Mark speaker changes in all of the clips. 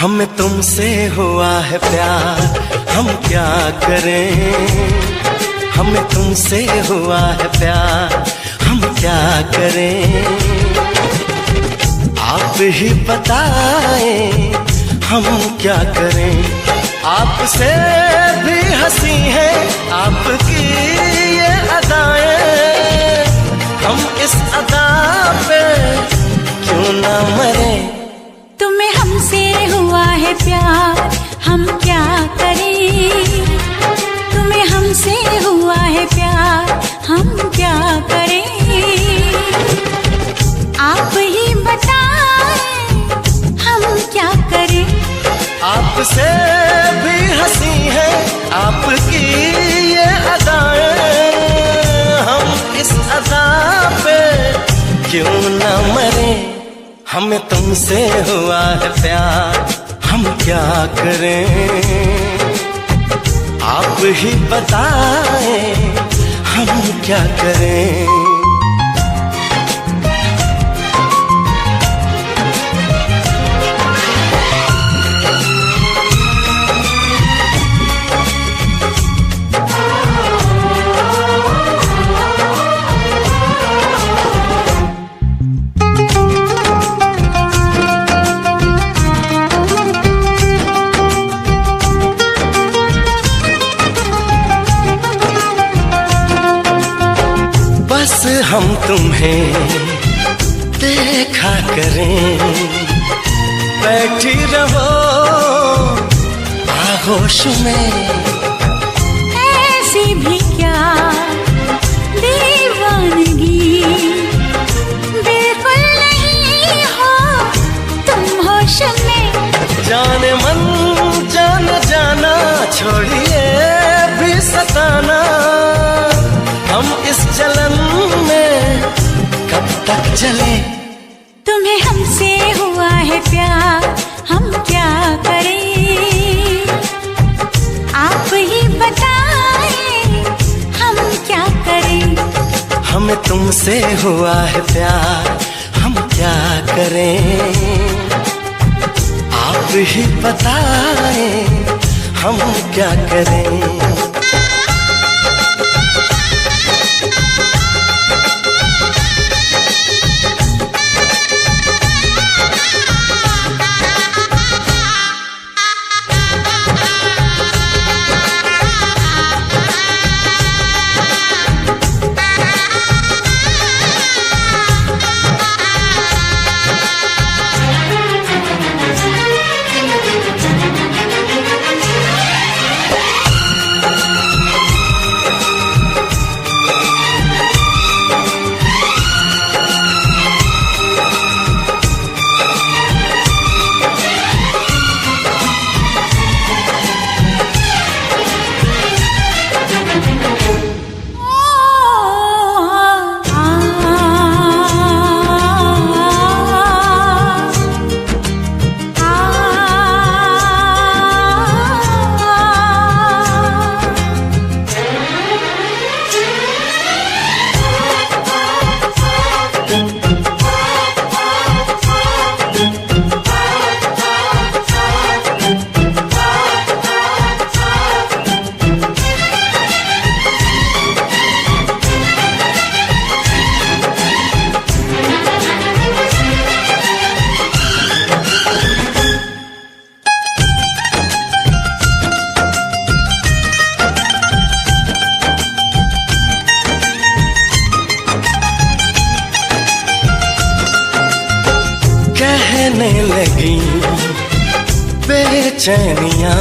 Speaker 1: हमें तुमसे हुआ है प्यार, हम क्या करें। हमें तुमसे हुआ है प्यार, हम क्या करें। आप ही बताएं हम क्या करें। आपसे भी हंसी है आपकी ये अदाएं, हम इस अदा पे क्यों ना मरे।
Speaker 2: तुम्हें हमसे हुआ है प्यार, हम क्या करें। तुम्हें हमसे हुआ है प्यार, हम क्या करें। आप ही बताएं हम क्या करें।
Speaker 1: आपसे भी हंसी है आपकी ये अदाएं, हम इस अदा पे क्यों ना मरे। हमें तुमसे हुआ है प्यार, हम क्या करें। आप ही बताएं हम क्या करें। बस हम तुम्हें देखा करें, बैठी रहो आगोश में।
Speaker 2: ऐसी भी क्या दीवानगी, बिल्कुल नहीं हो तुम होश में।
Speaker 1: जाने मन जान जाना, छोड़िए भी सताना। हम इस जलन में कब तक जले।
Speaker 2: तुम्हें हमसे हुआ है प्यार, हम क्या करें। आप ही बताएं हम क्या करें।
Speaker 1: हमें तुमसे हुआ है प्यार, हम क्या करें। आप ही बताएं हम क्या करें। कहने लगी बेचैनियां,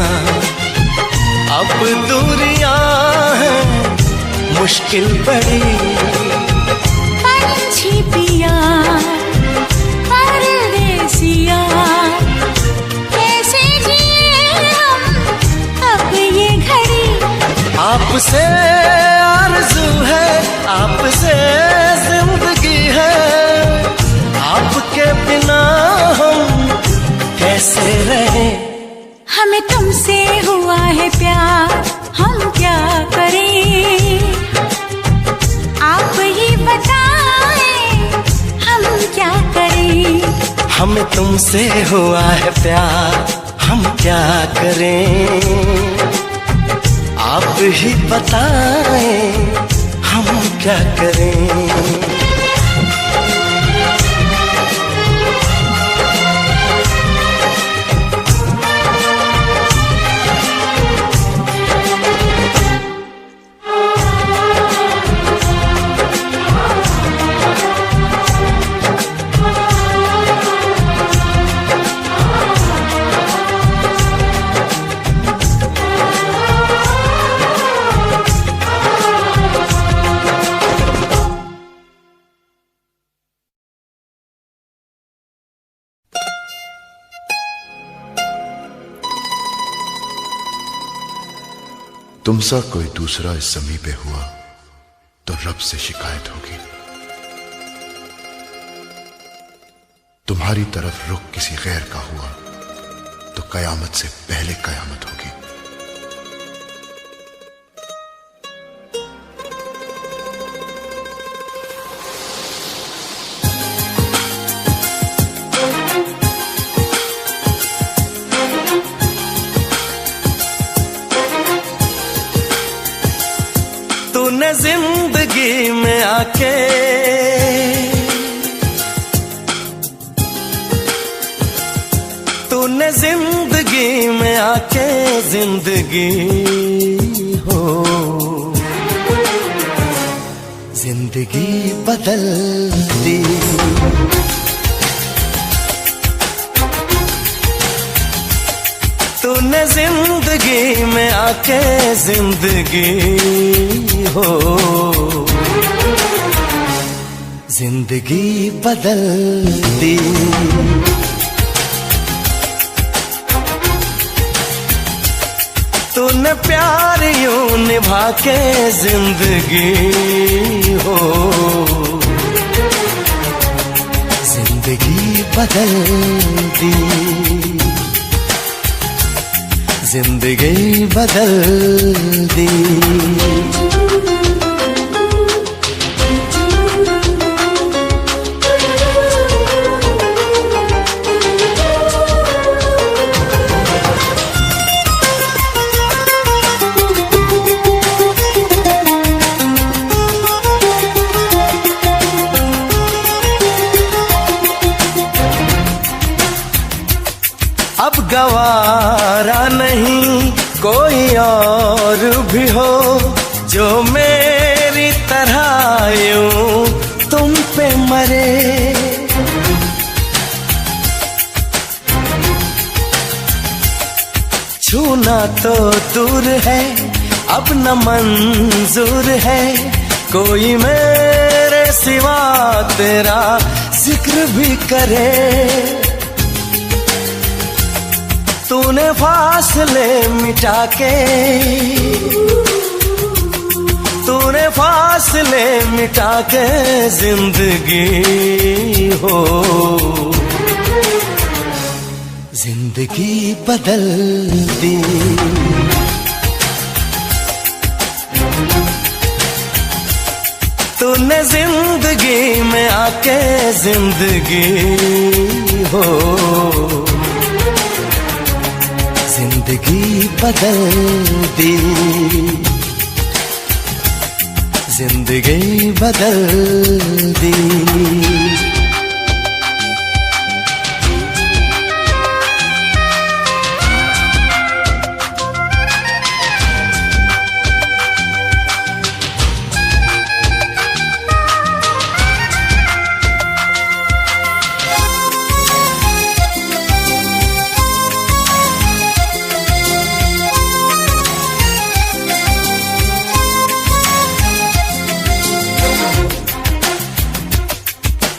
Speaker 1: अब दूरियां हैं मुश्किल बड़ी।
Speaker 2: पंछी पिया परदेसिया, कैसे जिए हम अब ये घड़ी।
Speaker 1: आपसे आरज़ू है, आपसे जिंदगी है, आपके बिना हम कैसे रहे।
Speaker 2: हमें तुमसे हुआ है प्यार, हम क्या करें। आप ही बताएं हम क्या करें।
Speaker 1: हमें तुमसे हुआ है प्यार, हम क्या करें, आप ही बताएं हम क्या करें।
Speaker 3: तुमसा कोई दूसरा इस ज़मीं पे हुआ तो रब से शिकायत होगी, तुम्हारी तरफ रुख किसी गैर का हुआ तो कयामत से पहले कयामत होगी।
Speaker 1: तूने जिंदगी में आके तूने जिंदगी में आके जिंदगी हो जिंदगी बदल दी। तूने जिंदगी में आके जिंदगी हो जिंदगी बदल दी। तूने प्यार यूं निभा के जिंदगी हो जिंदगी बदल दी। जिंदगी बदल दी। अब गवारा नहीं कोई और भी हो जो मेरी तरह यूं तुम पे मरे। छूना तो दूर है अब न मंजूर है कोई मेरे सिवा तेरा जिक्र भी करे। तूने फासले मिटा के तूने फासले मिटा के जिंदगी हो जिंदगी बदल दी। तूने जिंदगी में आके जिंदगी हो जिंदगी बदल दी। जिंदगी बदल दी।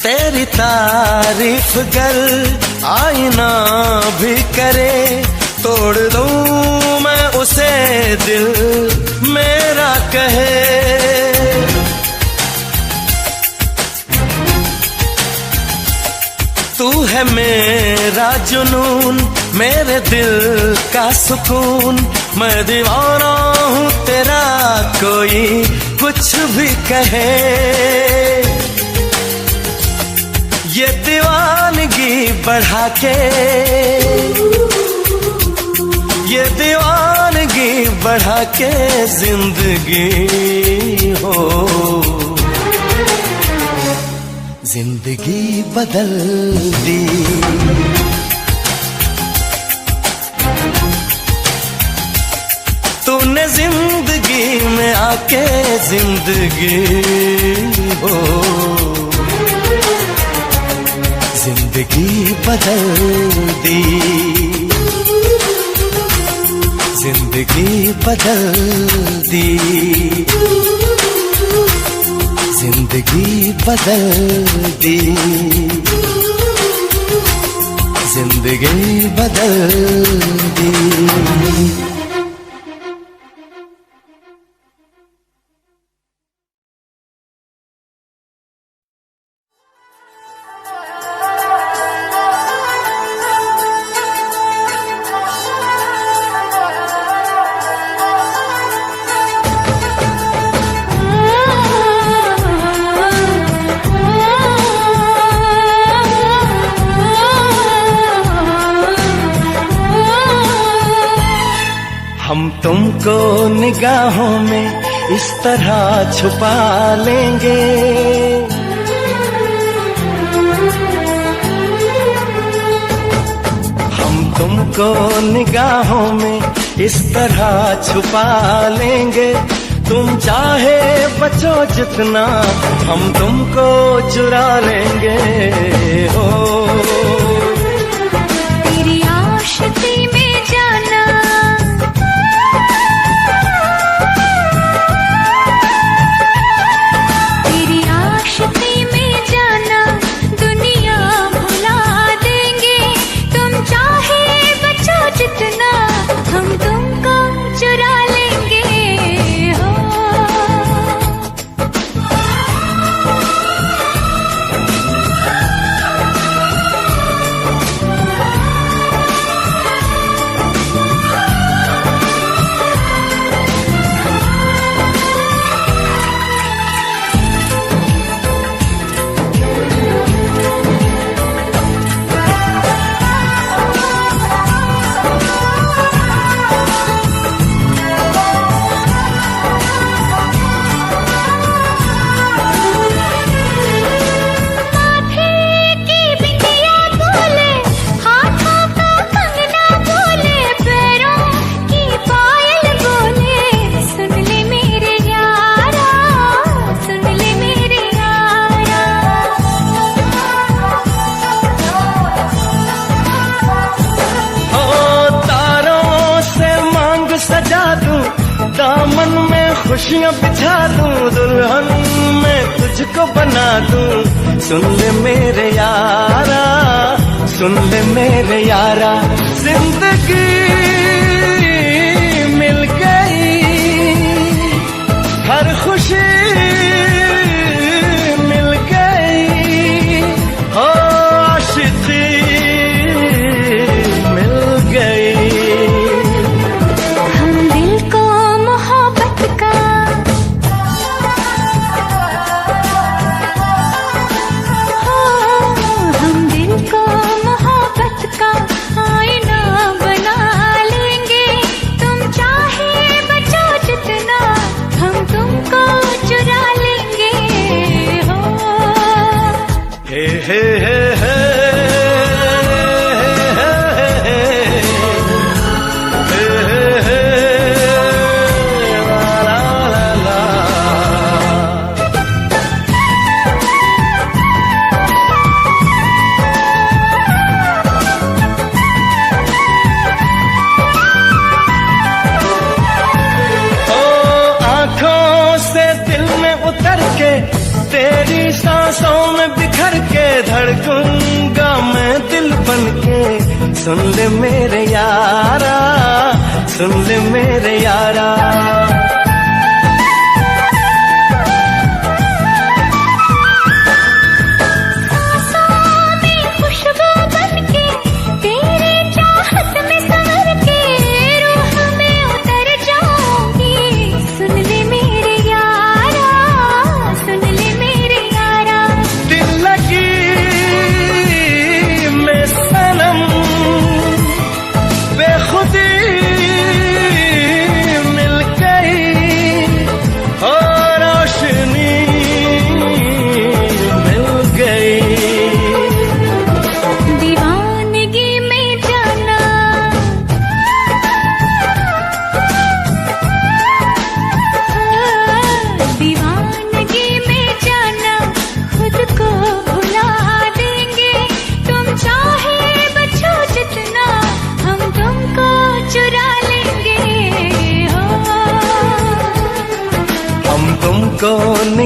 Speaker 1: तेरी तारीफ गर आईना भी करे तोड़ दूं मैं उसे दिल मेरा कहे। तू है मेरा जुनून मेरे दिल का सुकून मैं दीवाना हूँ तेरा कोई कुछ भी कहे। ये दीवानगी बढ़ा के یہ دیوانگی بڑھا کے زندگی ہو، زندگی بدل دی. تو نے زندگی میں آ کے زندگی ہو، زندگی بدل دی، زندگی بدل دی، زندگی بدل دی، زندگی بدل دی. ہم تم کو نگاہوں میں اس طرح چھپا لیں گے، ہم تم کو نگاہوں میں اس طرح چھپا لیں گے. تم چاہے بچو جتنا ہم تم کو چرا لیں گے. ہو
Speaker 2: تیری عاشقی میں جانا، تیری عاشقی میں جانا دنیا بھلا دیں گے. تم چاہے بچو جتنا ہم تم کو چرا لیں گے. ہو
Speaker 1: دامن میں خوشیاں بچھا دوں، دلہن میں تجھ کو بنا دوں. سن لے میرے یارا، سن لے میرے یارا، زندگی مل گئی، ہر خوشی مل گئی، ہو عاشقی مل گئی. تیری سانسوں میں بکھر کے دھڑکوں گا میں دل بن کے. سن لے میرے یارا، سن لے میرے یارا. بے خودی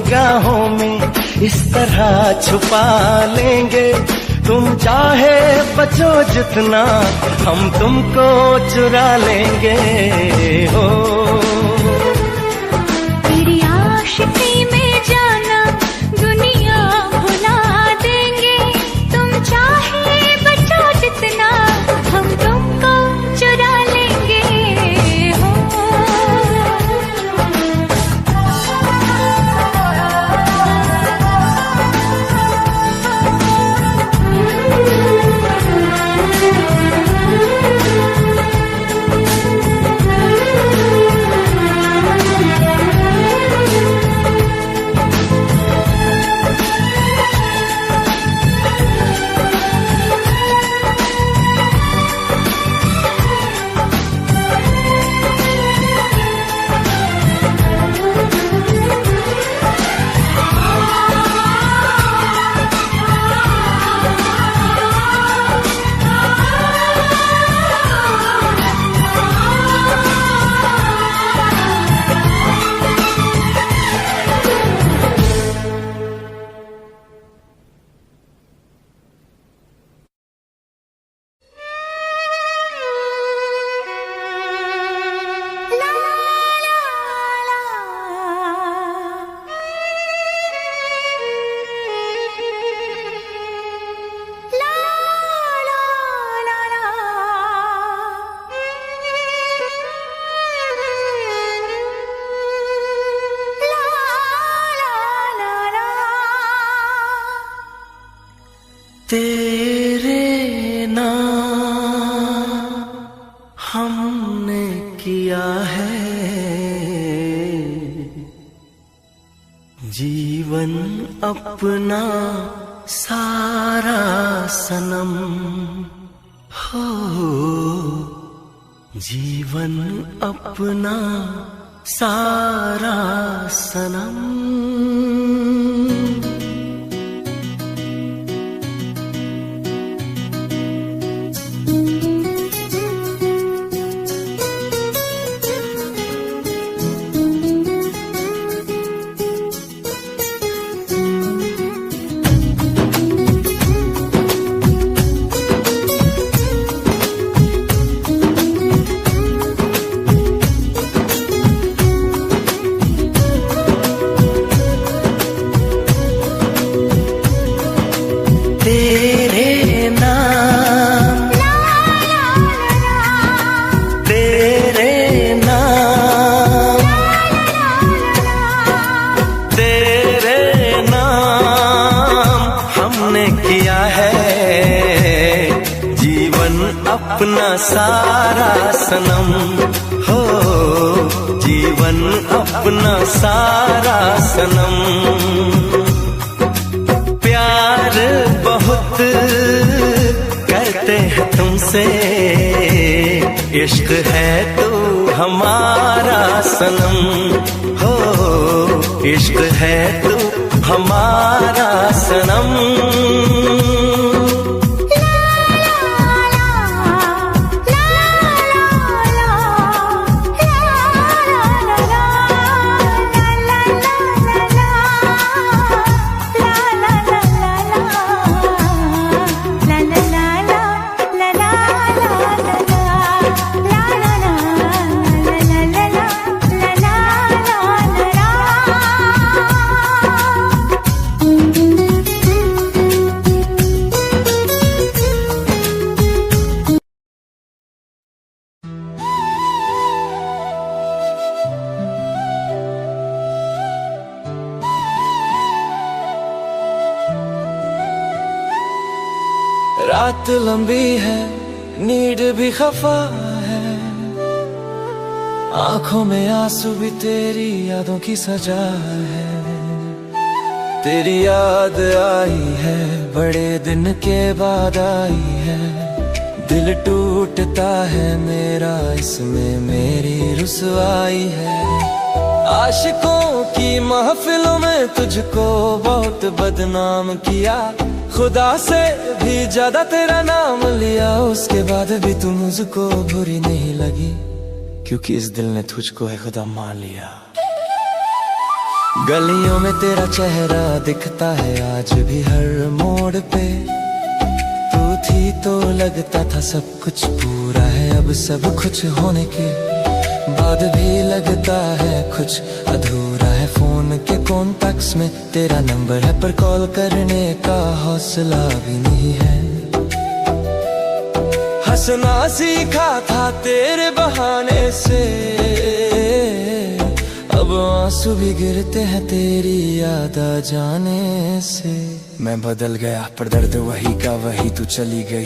Speaker 1: निगाहों में इस तरह छुपा लेंगे, तुम चाहे बचो जितना हम तुमको चुरा लेंगे हो।
Speaker 2: तेरी आशिकी में जाना दुनिया भुला देंगे, तुम चाहे बचो जितना हम तुमको चुरा लेंगे हो।
Speaker 1: तेरे नाम हमने किया है जीवन अपना सारा सनम हो, जीवन अपना सारा सनम। अपना सारा सनम हो, जीवन अपना सारा सनम। प्यार बहुत करते हैं तुमसे, इश्क है तो हमारा सनम हो, इश्क है तो हमारा सनम। रात लंबी है, नींद भी खफा है, आंखों में आंसू भी तेरी यादों की सजा है। तेरी याद आई है, बड़े दिन के बाद आई है, दिल टूटता है मेरा, इसमें मेरी रुसवाई है। आशिकों की महफिलों में तुझको बहुत बदनाम किया, खुदा से भी ज्यादा तेरा नाम लिया, उसके बाद भी तू मुझको बुरी नहीं लगी, क्योंकि इस दिल ने तुझको है खुदा मान लिया। गलियों में तेरा चेहरा दिखता है आज भी हर मोड़ पे, तू थी तो लगता था सब कुछ पूरा है, अब सब कुछ होने के बाद भी लगता है कुछ अधूरा है। फोन के कॉन्टैक्ट्स में तेरा नंबर है पर कॉल करने का हौसला भी नहीं है। हंसना सीखा था तेरे बहाने से, अब आंसू भी गिरते हैं तेरी याद आ जाने से। मैं बदल गया पर दर्द वही का वही, तू चली गई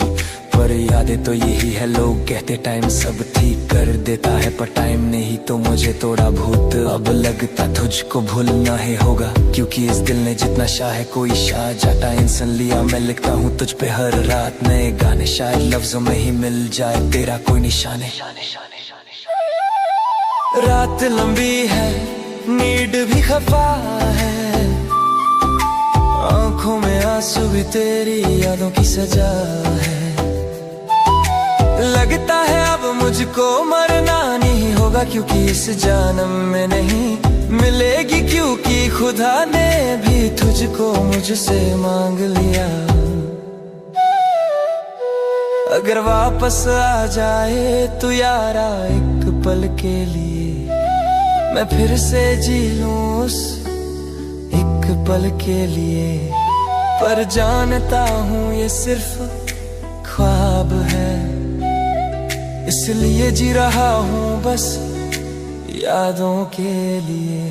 Speaker 1: पर यादें तो यही है। लोग कहते टाइम सब ठीक कर देता है पर टाइम ने ही तो मुझे तोड़ा भूत। अब लगता तुझको भूलना ही होगा क्योंकि इस दिल ने जितना शाह कोई शाह जाता इंसान लिया। मैं लिखता हूँ तुझ पे हर रात नए गाने, शायद लफ्जों में ही मिल जाए तेरा कोई निशाने। रात लंबी है नींद भी खफा है, आंखों में आंसू भी तेरी यादों की सजा है। लगता है अब मुझको मरना नहीं होगा क्योंकि इस जन्म में नहीं मिलेगी, क्योंकि खुदा ने भी तुझको मुझसे मांग लिया। अगर वापस आ जाए तो यारा एक पल के लिए, मैं फिर से जी लूं उस एक पल के लिए। पर जानता हूँ ये सिर्फ ख्वाब है, इसलिए जी रहा हूँ बस यादों के लिए।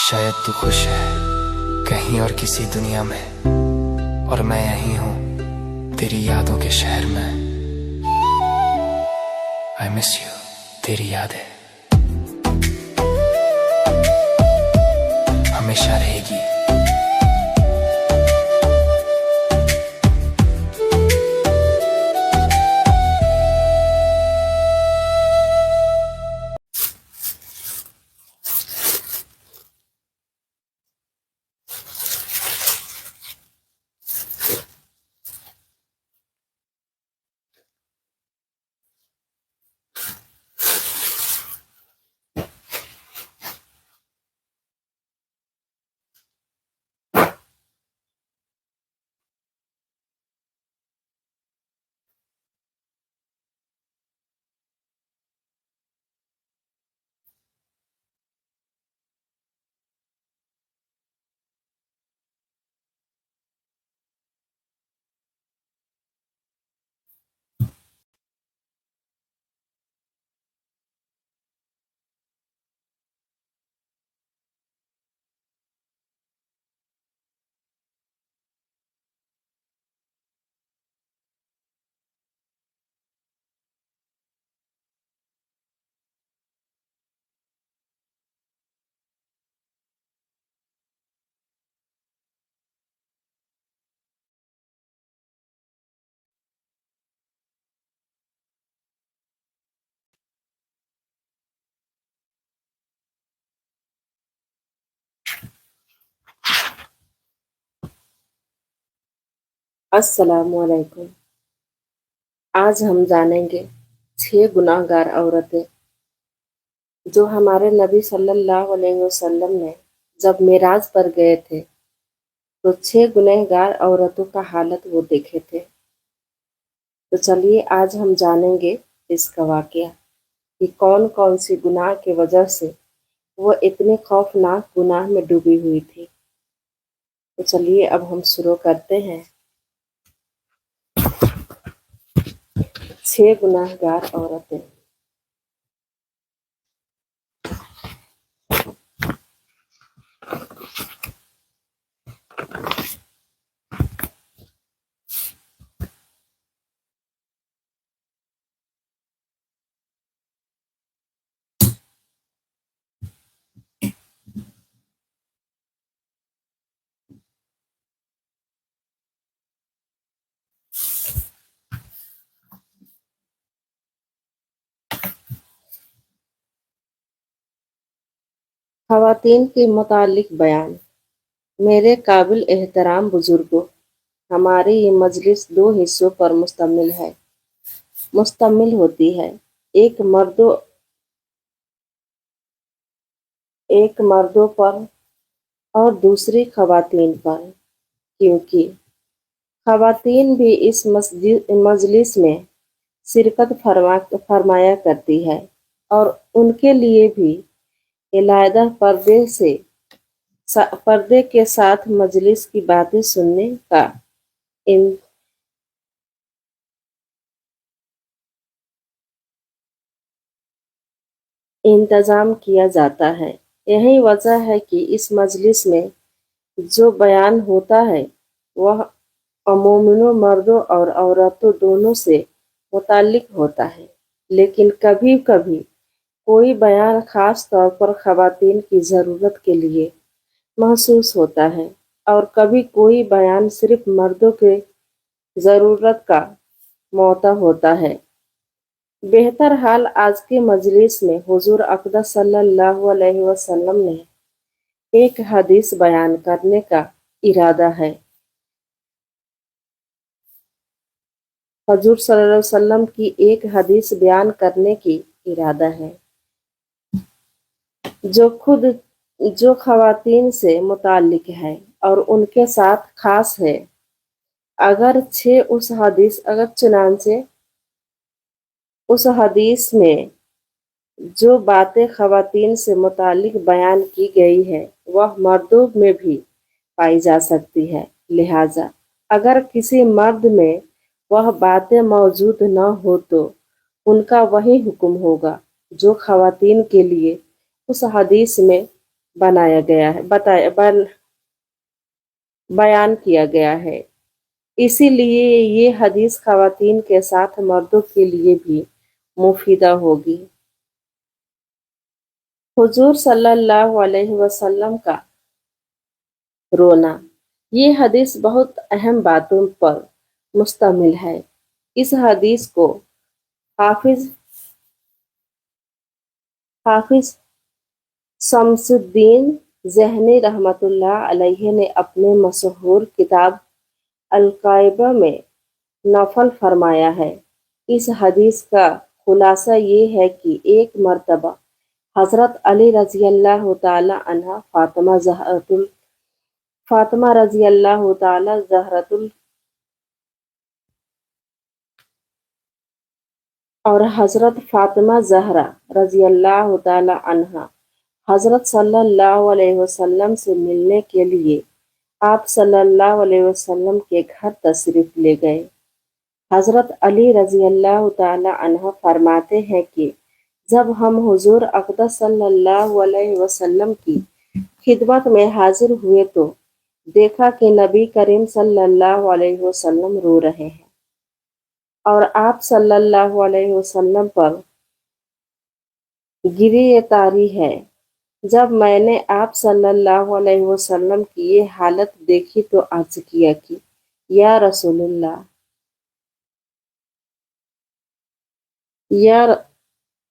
Speaker 1: शायद तू खुश है कहीं और किसी दुनिया में, और मैं यहीं हूँ तेरी यादों के शहर में। I miss you, तेरी यादें हमेशा रहेगी।
Speaker 4: अस्सलामुअलैकुम। आज हम जानेंगे 6 गुनाहगार औरतें जो हमारे नबी सल्लल्लाहु अलैहि वसल्लम ने जब मेराज पर गए थे तो 6 गुनहगार औरतों का हालत वो देखे थे। तो चलिए आज हम जानेंगे इसका वाकया कि कौन कौन सी गुनाह की वजह से वो इतने खौफनाक गुनाह में डूबी हुई थी। तो चलिए अब हम शुरू करते हैं। 6 गुनाहगार औरतें। ख़वातीन के मुतालिक बयान। मेरे काबिल एहतराम बुजुर्गों, हमारी ये मजलिस 2 हिस्सों पर मुश्तमिल होती है। एक मर्दों ایک مردوں پر اور دوسری خواتین پر، کیونکہ خواتین بھی اس مجلس میں شرکت فرمایا کرتی ہے اور ان کے لیے بھی علیحدہ پردے کے ساتھ مجلس کی باتیں سننے کا انتظام کیا جاتا ہے۔ یہی وجہ ہے کہ اس مجلس میں جو بیان ہوتا ہے وہ مومنوں مردوں اور عورتوں دونوں سے متعلق ہوتا ہے، لیکن کبھی کبھی کوئی بیان خاص طور پر خواتین کی ضرورت کے لیے محسوس ہوتا ہے اور کبھی کوئی بیان صرف مردوں کے ضرورت کا موتا ہوتا ہے۔ بہتر حال آج کے مجلس میں حضور اقدس صلی اللہ علیہ وسلم نے ایک حدیث بیان کرنے کا ارادہ ہے۔ حضور صلی اللہ علیہ وسلم کی ایک حدیث بیان کرنے کی ارادہ ہے جو خواتین سے متعلق ہے اور ان کے ساتھ خاص ہے۔ چنانچہ اس حدیث میں جو باتیں خواتین سے متعلق بیان کی گئی ہے وہ مردوں میں بھی پائی جا سکتی ہے، لہذا اگر کسی مرد میں وہ باتیں موجود نہ ہو تو ان کا وہی حکم ہوگا جو خواتین کے لیے اس حدیث میں بیان کیا گیا ہے۔ اسی لیے یہ حدیث خواتین کے ساتھ مردوں کے لیے بھی مفیدہ ہوگی۔ حضور صلی اللہ علیہ وسلم کا رونا، یہ حدیث بہت اہم باتوں پر مشتمل ہے۔ اس حدیث کو حافظ شمس الدین ذہنی رحمۃ اللہ علیہ نے اپنے مشہور کتاب القائبہ میں نقل فرمایا ہے۔ اس حدیث کا خلاصہ یہ ہے کہ ایک مرتبہ حضرت علی رضی اللہ تعالی عنہ فاطمہ رضی اللہ تعالی اور حضرت فاطمہ زہرا رضی اللہ تعالی عنہا حضرت صلی اللہ علیہ وسلم سے ملنے کے لیے آپ صلی اللہ علیہ وسلم کے گھر تشریف لے گئے۔ حضرت علی رضی اللہ تعالی عنہ فرماتے ہیں کہ جب ہم حضور اقدس صلی اللہ علیہ وسلم کی خدمت میں حاضر ہوئے تو دیکھا کہ نبی کریم صلی اللہ علیہ وسلم رو رہے ہیں اور آپ صلی اللہ علیہ وسلم پر گریہ طاری ہے۔ جب میں نے آپ صلی اللہ علیہ وسلم کی یہ حالت دیکھی تو عرض کیا کہ یا رسول اللہ،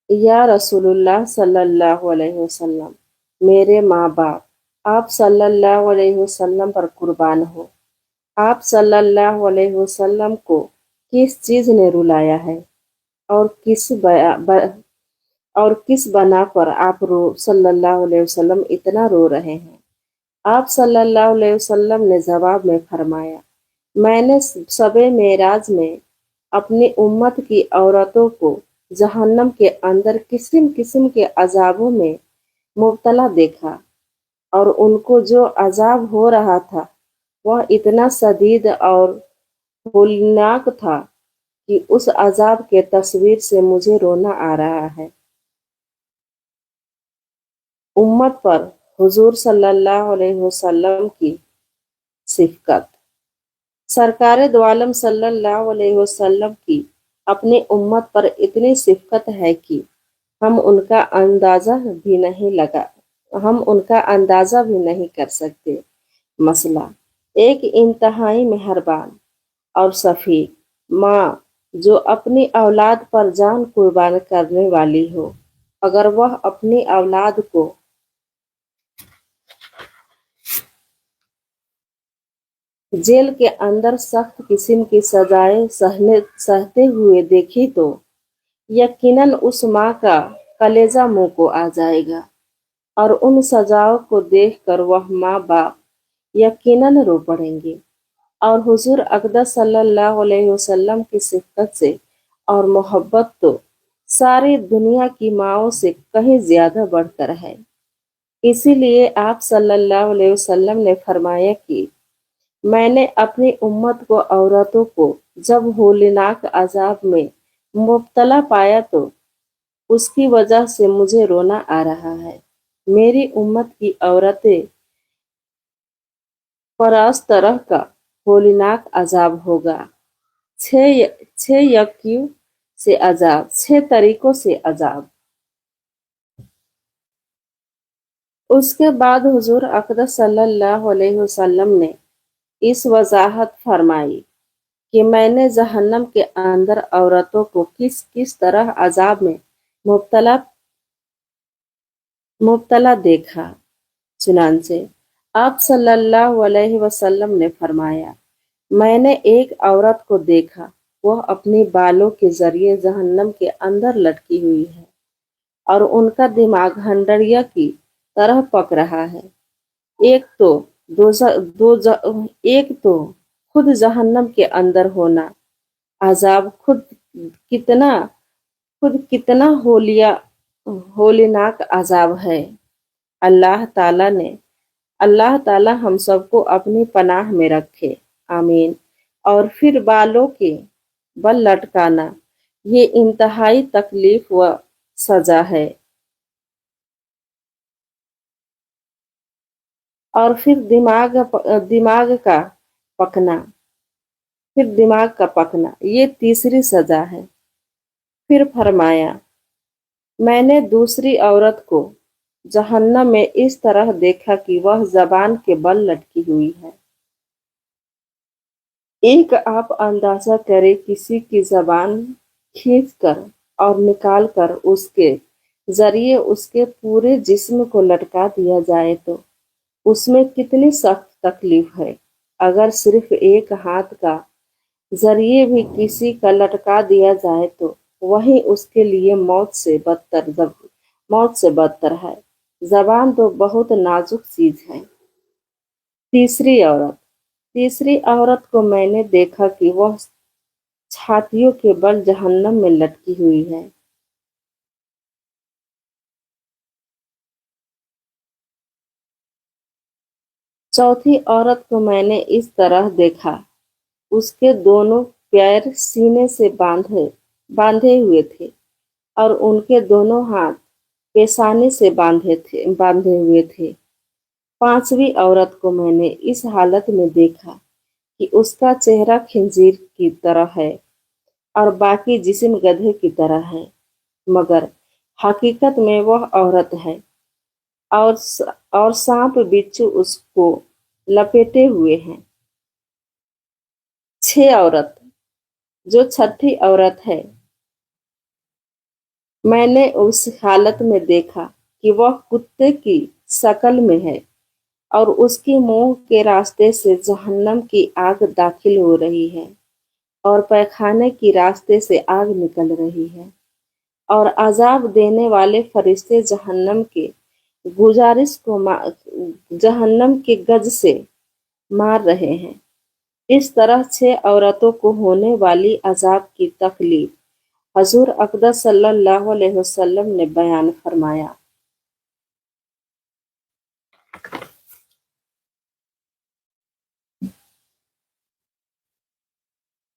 Speaker 4: یا رسول اللہ صلی اللہ علیہ وسلم، میرے ماں باپ آپ صلی اللہ علیہ وسلم پر قربان ہو۔ آپ صلی اللہ علیہ وسلم کو کس چیز نے رلایا ہے اور کس بنا پر آپ صلی اللہ علیہ وسلم اتنا رو رہے ہیں؟ آپ صلی اللہ علیہ وسلم نے جواب میں فرمایا، میں نے شب معراج میں اپنی امت کی عورتوں کو جہنم کے اندر قسم قسم کے عذابوں میں مبتلا دیکھا اور ان کو جو عذاب ہو رہا تھا وہ اتنا شدید اور ہولناک تھا کہ اس عذاب کے تصویر سے مجھے رونا آ رہا ہے۔ امت پر حضور صلی اللہ علیہ وسلم کی شفقت۔ سرکار دو عالم صلی اللہ علیہ وسلم کی اپنی امت پر اتنی شفقت ہے کہ ہم ان کا اندازہ بھی نہیں کر سکتے۔ مسئلہ، ایک انتہائی مہربان اور شفیق ماں جو اپنی اولاد پر جان قربان کرنے والی ہو، اگر وہ اپنی اولاد کو جیل کے اندر سخت قسم کی سزائیں سہتے ہوئے دیکھی تو یقیناً اس ماں کا کلیجہ منہ کو آ جائے گا۔ اور ان سزاؤں کو دیکھ کر وہ ماں باپ یقیناً رو پڑیں گے۔ اور حضور اقدس صلی اللہ علیہ وسلم کی صفت سے اور محبت تو ساری دنیا کی ماؤں سے کہیں زیادہ بڑھ کر ہے۔ اسی لیے آپ صلی اللہ علیہ وسلم نے فرمایا کہ میں نے اپنی امت کو عورتوں کو جب ہولناک عذاب میں مبتلا پایا تو اس کی وجہ سے مجھے رونا آ رہا ہے۔ میری امت کی عورتیں پر اس طرح کا ہولناک عذاب ہوگا، چھ یکیوں سے عذاب، 6 طریقوں سے عذاب۔ اس کے بعد حضور اقدس صلی اللہ علیہ وسلم نے اس وضاحت فرمائی کہ میں نے جہنم کے اندر عورتوں کو کس کس طرح عذاب میں مبتلا دیکھا۔ چنانچہ آپ صلی اللہ علیہ وسلم نے فرمایا، میں نے ایک عورت کو دیکھا، وہ اپنی بالوں کے ذریعے جہنم کے اندر لٹکی ہوئی ہے اور ان کا دماغ ہنڈریا کی طرح پک رہا ہے۔ ایک تو خود جہنم کے اندر ہونا، عذاب خود کتنا ہولناک عذاب ہے۔ اللہ تعالی ہم سب کو اپنی پناہ میں رکھے، آمین۔ اور پھر بالوں کے بل لٹکانا، یہ انتہائی تکلیف و سزا ہے۔ اور پھر دماغ کا پکنا، یہ تیسری سزا ہے۔ پھر فرمایا، میں نے دوسری عورت کو جہنم میں اس طرح دیکھا کہ وہ زبان کے بل لٹکی ہوئی ہے۔ ایک آپ اندازہ کریں، کسی کی زبان کھینچ کر اور نکال کر اس کے ذریعے اس کے پورے جسم کو لٹکا دیا جائے تو اس میں کتنی سخت تکلیف ہے۔ اگر صرف ایک ہاتھ کا ذریعے بھی کسی کا لٹکا دیا جائے تو وہی اس کے لیے موت سے بدتر ہے۔ زبان تو بہت نازک چیز ہے۔ تیسری عورت کو میں نے دیکھا کہ وہ چھاتیوں کے بل جہنم میں لٹکی ہوئی ہے۔ چوتھی عورت کو میں نے اس طرح دیکھا، اس کے دونوں پیر سینے سے باندھے ہوئے تھے اور ان کے دونوں ہاتھ پیشانی سے باندھے ہوئے تھے۔ پانچویں عورت کو میں نے اس حالت میں دیکھا کہ اس کا چہرہ خنزیر کی طرح ہے اور باقی جسم گدھے کی طرح ہے، مگر حقیقت میں وہ عورت ہے اور سانپ بچھو اس کو لپیٹے ہوئے ہیں۔ جو چھٹی عورت ہے، میں نے اس حالت میں دیکھا کہ وہ کتے کی شکل میں ہے اور اس کے منہ کے راستے سے جہنم کی آگ داخل ہو رہی ہے اور پیخانے کی راستے سے آگ نکل رہی ہے، اور عذاب دینے والے فرشتے جہنم کے گز سے مار رہے ہیں۔ اس طرح 6 عورتوں کو ہونے والی عذاب کی تکلیف حضور اقدس صلی اللہ علیہ وسلم نے بیان فرمایا۔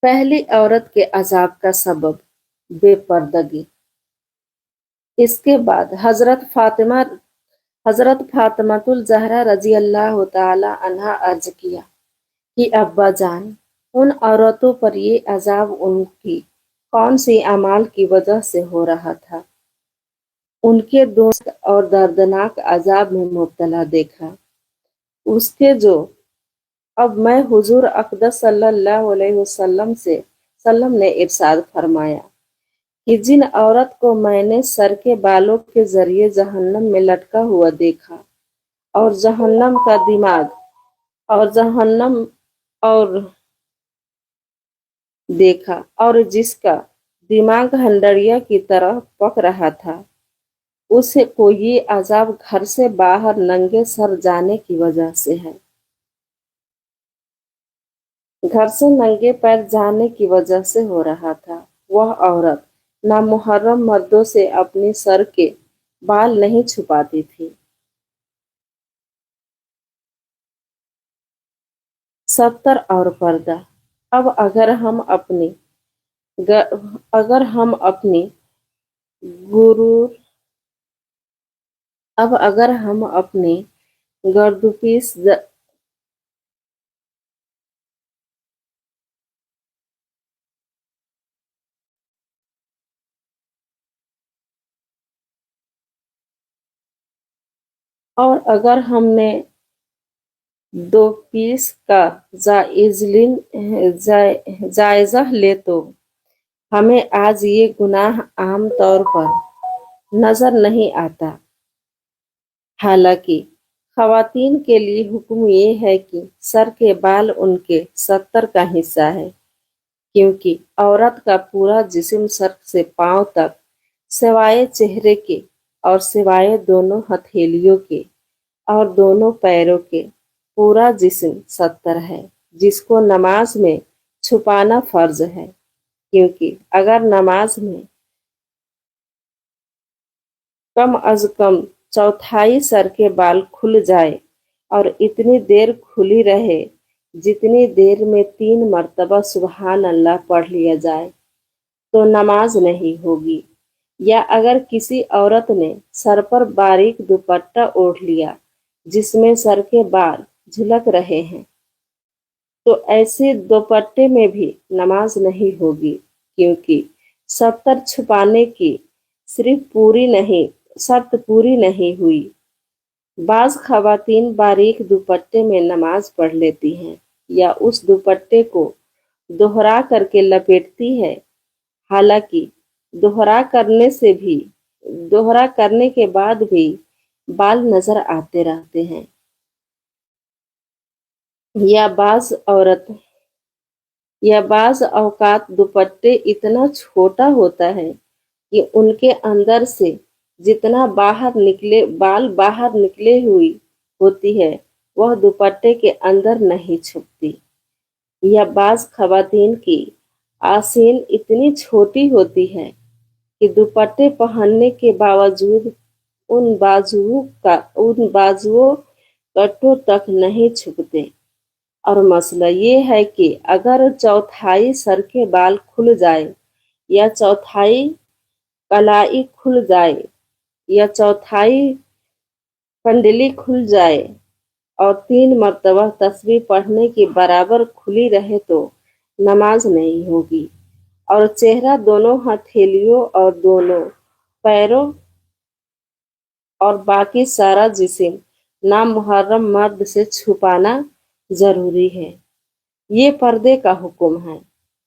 Speaker 4: پہلی عورت کے عذاب کا سبب بے پردگی۔ اس کے بعد حضرت فاطمۃ الزہرا رضی اللہ تعالی عنہا عرض کیا کہ ابا جان، ان عورتوں پر یہ عذاب ان کی کون سی اعمال کی وجہ سے ہو رہا تھا؟ ان کے دوست اور دردناک عذاب میں مبتلا دیکھا۔ اس کے جو اب میں حضور اقدس صلی اللہ علیہ وسلم نے ارشاد فرمایا کہ جن عورت کو میں نے سر کے بالوں کے ذریعے جہنم میں لٹکا ہوا دیکھا اور جہنم کا دماغ دیکھا اور جس کا دماغ ہنڈریا کی طرح پک رہا تھا، उसे को ये अजाब घर से बाहर नंगे सर जाने की वजह से है। घर से नंगे पैर जाने की वजह से हो रहा था। वह औरत नामुहर्रम मर्दों से अपने सर के बाल नहीं छुपाती थी। सत्तर और पर्दा। अब अगर हम अपनी गुरूर अब अगर हम अपनी गर्दुपीस और अगर हमने 2 पीस का जायजा ले तो हमें आज ये गुनाह आम तौर पर नजर नहीं आता। हालांकि खवातीन के लिए हुक्म ये है कि सर के बाल उनके 70 का हिस्सा है, क्योंकि औरत का पूरा जिस्म सर से पांव तक सिवाय चेहरे के और सिवाय दोनों हथेलियों के और दोनों पैरों के पूरा जिस्म 70 है, जिसको नमाज में छुपाना फर्ज है। क्योंकि अगर नमाज में कम अज कम चौथाई सर के बाल खुल जाए और इतनी देर खुली रहे जितनी देर में 3 मर्तबा सुबहान अल्लाह पढ़ लिया जाए, तो नमाज नहीं होगी। या अगर किसी औरत ने सर पर बारीक दुपट्टा ओढ़ लिया जिसमें सर के बाल झुलक रहे हैं, तो ऐसे दुपट्टे में भी नमाज नहीं होगी, क्योंकि 70 छुपाने की शर्त पूरी नहीं हुई। बाज खवातीन बारीक दुपट्टे में नमाज पढ़ लेती हैं या उस दुपट्टे को दोहरा करके लपेटती है। हालांकि दोहरा करने के बाद भी बाल नजर आते रहते हैं। या बाज औकात दुपट्टे इतना छोटा होता है कि उनके अंदर से जितना बाल बाहर निकले हुई होती है वह दुपट्टे के अंदर नहीं छुपती। या बाज खवातीन की आसीन इतनी छोटी होती है कि दुपट्टे पहनने के बावजूद उन बाजुओं कटों तक नहीं छुपते। और मसला ये है कि अगर चौथाई सर के बाल खुल जाए या चौथाई कलाई खुल जाए या चौथाई कंडली खुल जाए और 3 मर्तबा तस्बीह पढ़ने के बराबर खुली रहे तो नमाज नहीं होगी। और चेहरा, दोनों हथेलियों और दोनों पैरों और बाकी सारा जिस्म नामुहर्रम मर्द से छुपाना जरूरी है। ये पर्दे का हुक्म है।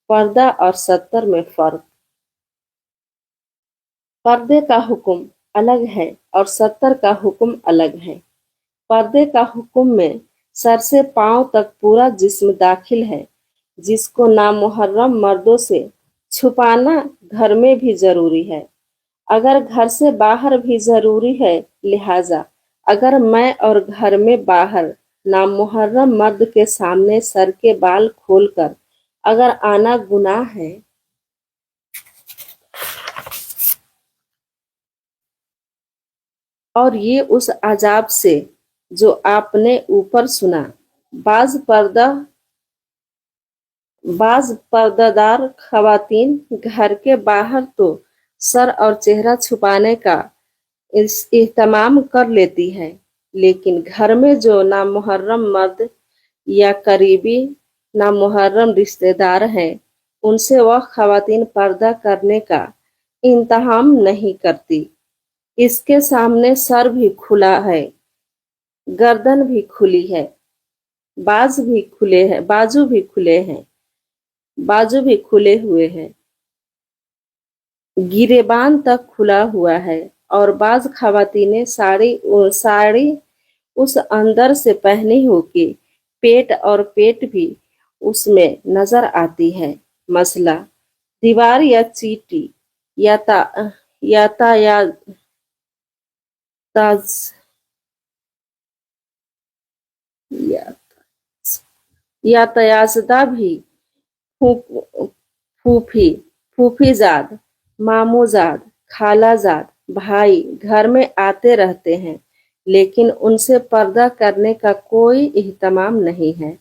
Speaker 4: पर्दा और 70 में फर्क। पर्दे का हुक्म अलग है और 70 का हुक्म अलग है। पर्दे का हुक्म में सर से पांव तक पूरा जिस्म दाखिल है, जिसको नामुहर्रम मर्दों से छुपाना घर में भी जरूरी है, अगर घर से बाहर भी जरूरी है। लिहाजा अगर मैं और घर में बाहर नामुहर्रम मर्द के सामने सर के बाल खोलकर अगर आना गुनाह है, और ये उस अजाब से जो आपने ऊपर सुना। बाज पर्दादार खवातीन घर के बाहर तो सर और चेहरा छुपाने का इहतमाम कर लेती है, लेकिन घर में जो नामुहर्रम मर्द या करीबी नामुहर्रम रिश्तेदार हैं, उनसे वह खवातीन पर्दा करने का इंतहाम नहीं करती। इसके सामने सर भी खुला है, गर्दन भी खुली है, बाजू भी खुले हुए हैं, गिरेबान तक खुला हुआ है। और बाज खवातीनें साड़ी उस अंदर से पहनी हो कि पेट भी उसमें नजर आती है। मसला दीवार या चीटी ताज या, या तयाजदा भी फू- फूफी फूफीजाद, मामूजाद, खालाजाद भाई घर में आते रहते हैं, लेकिन उनसे पर्दा करने का कोई इहतमाम नहीं है।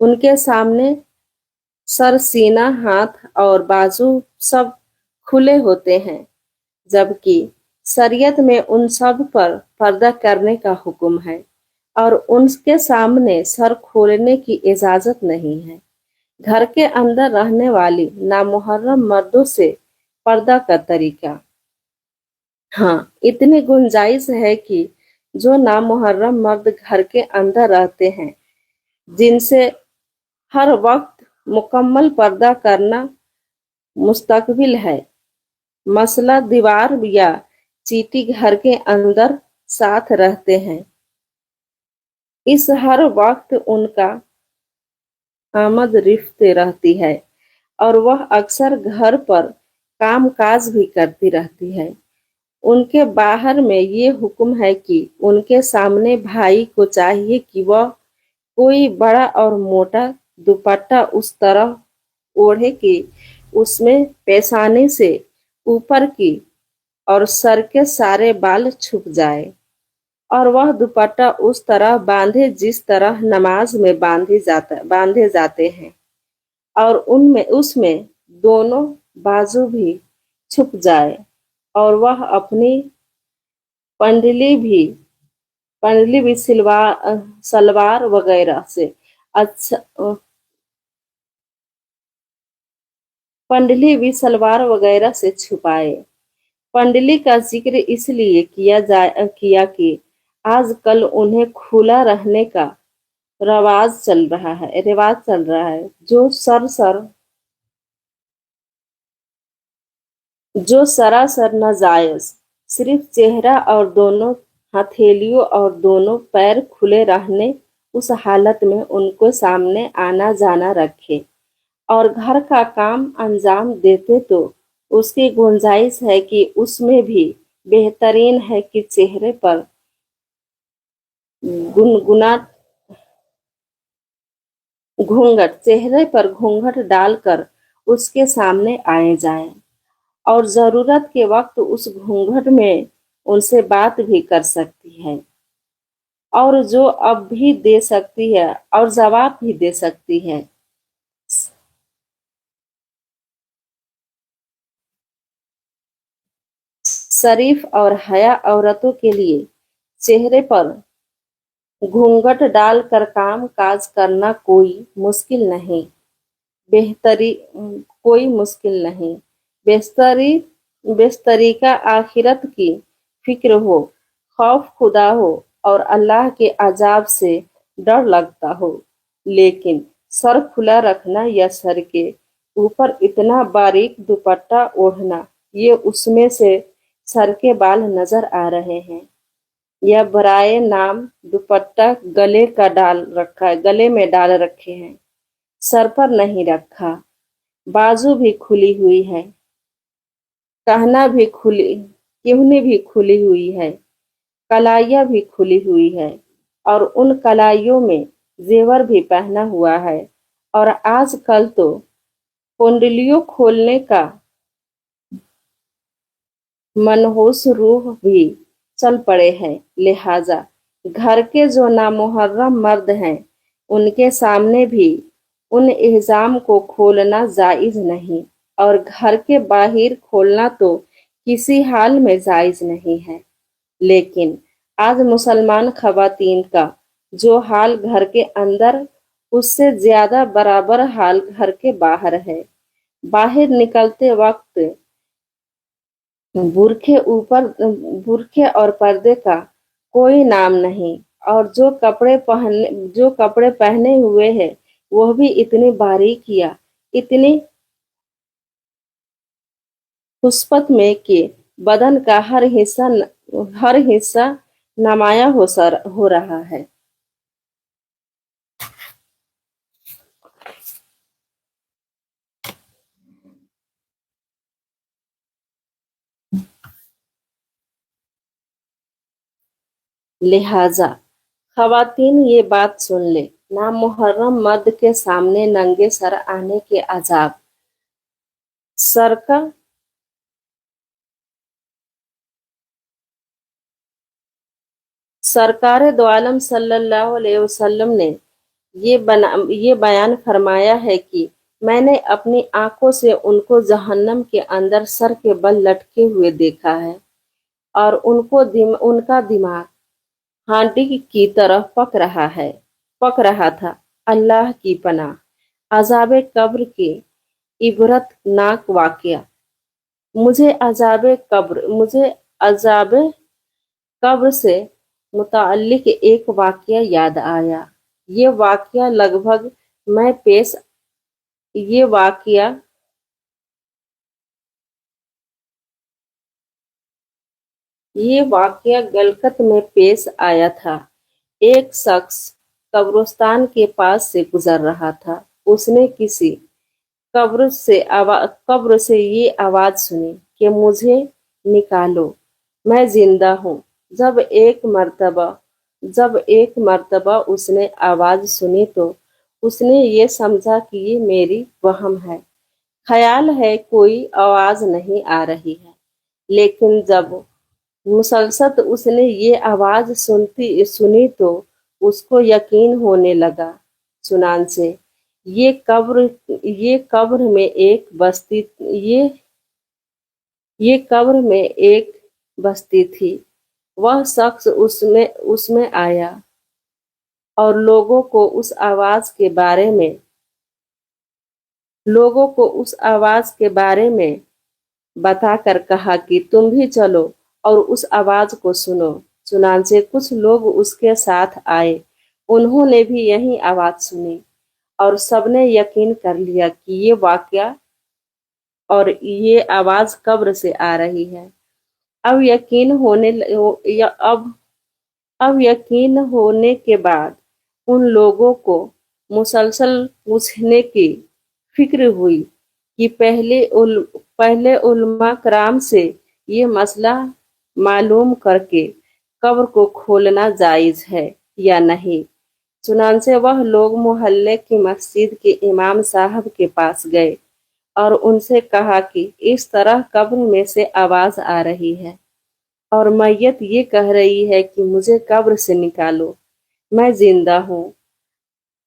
Speaker 4: उनके सामने सर, सीना, हाथ और बाजू सब खुले होते हैं, जबकि शरीयत में उन सब पर पर्दा करने का हुक्म है और उनके सामने सर खोलने की इजाजत नहीं है। घर के अंदर रहने वाली नामुहर्रम मर्दों से पर्दा का तरीका। हाँ, इतनी गुंजाइश है कि जो नामुहर्रम मर्द घर के अंदर रहते हैं, जिनसे हर वक्त मुकम्मल पर्दा करना मुस्तकबिल है, मसला दीवार या चीटी घर के अंदर साथ रहते हैं, इस हर वक्त उनका आमद रिफ्ते रहती है और वह अक्सर घर पर काम काज भी करती रहती है। उनके बाहर में ये हुक्म है कि उनके सामने भाई को चाहिए कि वह कोई बड़ा और मोटा दुपट्टा उस तरह ओढ़े कि उसमें पेशानी से ऊपर की और सर के सारे बाल छुप जाए, और वह दुपट्टा उस तरह बांधे जिस तरह नमाज में बांधे जाते हैं, और उनमें उसमें दोनों बाजू भी छुप जाए, और वह अपनी पंडली भी सलवार वगैरह से अच्छा पंडली भी सलवार वगैरह से छुपाए। पंडली का जिक्र इसलिए किया कि आजकल उन्हें खुला रहने का रिवाज चल रहा है, जो सरासर नाजायज। सिर्फ चेहरा और दोनों हथेलियों और दोनों पैर खुले रहने, उस हालत में उनको सामने आना जाना रखे और घर का काम अंजाम देते, तो उसकी गुंजाइश है कि उसमें भी बेहतरीन है कि चेहरे पर गुनगुना घूंघट डालकर उसके सामने आए जाएं, और जरूरत के वक्त उस घूंघट में उनसे बात भी कर सकती है, और जो अब भी दे सकती है और जवाब भी दे सकती है। शरीफ और हया औरतों के लिए चेहरे पर घूंघट डालकर काम काज करना बेहतरी कोई मुश्किल नहीं। बेस्तरी बेस्तरी का आखिरत की फिक्र हो, खौफ खुदा हो और अल्लाह के अजाब से डर लगता हो, लेकिन सर खुला रखना या सर के ऊपर इतना बारीक दुपट्टा ओढ़ना, ये उसमें से सर के बाल नजर आ रहे हैं, या बराए नाम दुपट्टा गले में डाल रखे हैं, सर पर नहीं रखा। बाजू भी खुली हुई है, कहनी भी खुली हुई है, कलाइयाँ भी खुली हुई है, और उन कलाइयों में जेवर भी पहना हुआ है, और आजकल तो कुंडलियों खोलने का मनहूस रूह भी चल पड़े हैं। लिहाजा घर के जो नामुहर्रम मर्द हैं, उनके सामने भी उन इल्जाम को खोलना जायज नहीं, और घर के बाहर खोलना तो किसी हाल में जायज नहीं है। लेकिन आज मुसलमान खवातीन का जो हाल घर के अंदर, उससे ज्यादा बराबर हाल घर के बाहर है। बाहर निकलते वक्त बुरखे और पर्दे का कोई नाम नहीं, और जो कपड़े पहने हुए हैं, वह भी इतनी बारीकियां, इतनी खुसपत में कि बदन का हर हिस्सा नमाया हो रहा है। लिहाजा खवातीन ये बात सुन ले, नामुहर्रम मर्द के सामने नंगे सर आने के अजाब। सरका सरकार दो आलम सल्लल्लाहु अलैहि वसल्लम ने ये बयान फरमाया है कि मैंने अपनी आंखों से उनको जहन्नम के अंदर सर के बल लटके हुए देखा है और उनका दिमाग हांडी की तरह पक रहा था। अल्लाह की पनाह। अजाब कब्र के इबरतनाक वाकया। मुझे अजाब कब्र से मुताल्लिक एक वाकया याद आया। ये वाकया लगभग मैं पेश ये वाकया ये वाकया गलकत में पेश आया था। एक शख्स कब्रिस्तान के पास से गुजर रहा था। उसने किसी कब्र से ये आवाज सुनी कि मुझे निकालो, मैं जिंदा हूँ। जब एक मर्तबा उसने आवाज सुनी तो उसने ये समझा कि ये मेरी वहम है, ख्याल है, कोई आवाज नहीं आ रही है। लेकिन जब मुसलसल उसने ये आवाज सुनी तो उसको यकीन होने लगा। चुनांचे ये कब्र में एक बस्ती ये कब्र में एक बस्ती थी। वह शख्स उसमें आया और लोगों को उस आवाज के बारे में बताकर कहा कि तुम भी चलो और उस आवाज को सुनो। चुनांचे कुछ लोग उसके साथ आए। उन्होंने भी यही आवाज सुनी और सबने यकीन कर लिया कि ये वाकया और ये आवाज कब्र से आ रही है। अब यकीन होने के बाद उन लोगों को मुसलसल पूछने की फिक्र हुई कि पहले उलमा कराम से ये मसला मालूम करके कब्र को खोलना जायज है या नहीं। चुनांचे वह लोग मोहल्ले की मस्जिद के इमाम साहब के पास गए और उनसे कहा कि इस तरह कब्र में से आवाज आ रही है और मैयत ये कह रही है कि मुझे कब्र से निकालो, मैं जिंदा हूँ।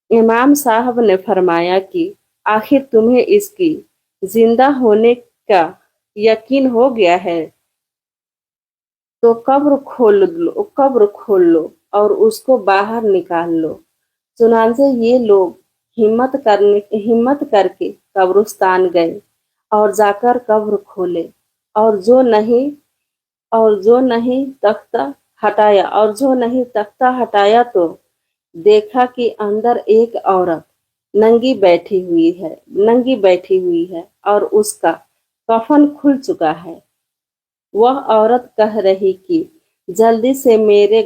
Speaker 4: इमाम साहब ने फरमाया कि आखिर तुम्हें इसकी जिंदा होने का यकीन हो गया है तो कब्र खोल लो और उसको बाहर निकाल लो। चुनांचे ये लोग हिम्मत करके कब्रिस्तान गए और जाकर कब्र खोले और जो नहीं तख्ता हटाया तो देखा कि अंदर एक औरत नंगी बैठी हुई है और उसका कफन खुल चुका है। वह औरत कह रही कि जल्दी से मेरे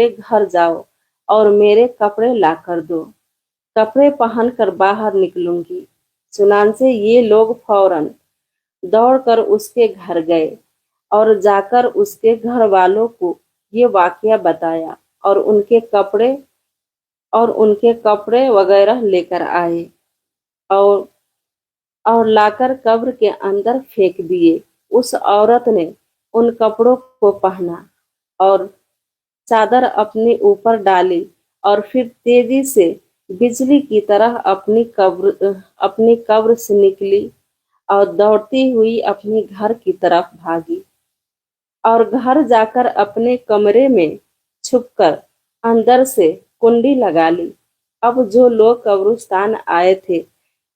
Speaker 4: घर जाओ और मेरे कपड़े ला कर दो, कपड़े पहनकर बाहर निकलूंगी। चुनांचे ये लोग फौरन दौड़कर उसके घर गए और जाकर उसके घर वालों को ये वाकया बताया और उनके कपड़े वगैरह लेकर आए और लाकर कब्र के अंदर फेंक दिए। उस औरत ने उन कपड़ों को पहना और चादर अपने ऊपर डाली और फिर तेजी से बिजली की तरह अपनी कब्र से निकली और दौड़ती हुई अपने घर की तरफ भागी और घर जाकर अपने कमरे में छुपकर अंदर से कुंडी लगा ली। अब जो लोग कब्रिस्तान आए थे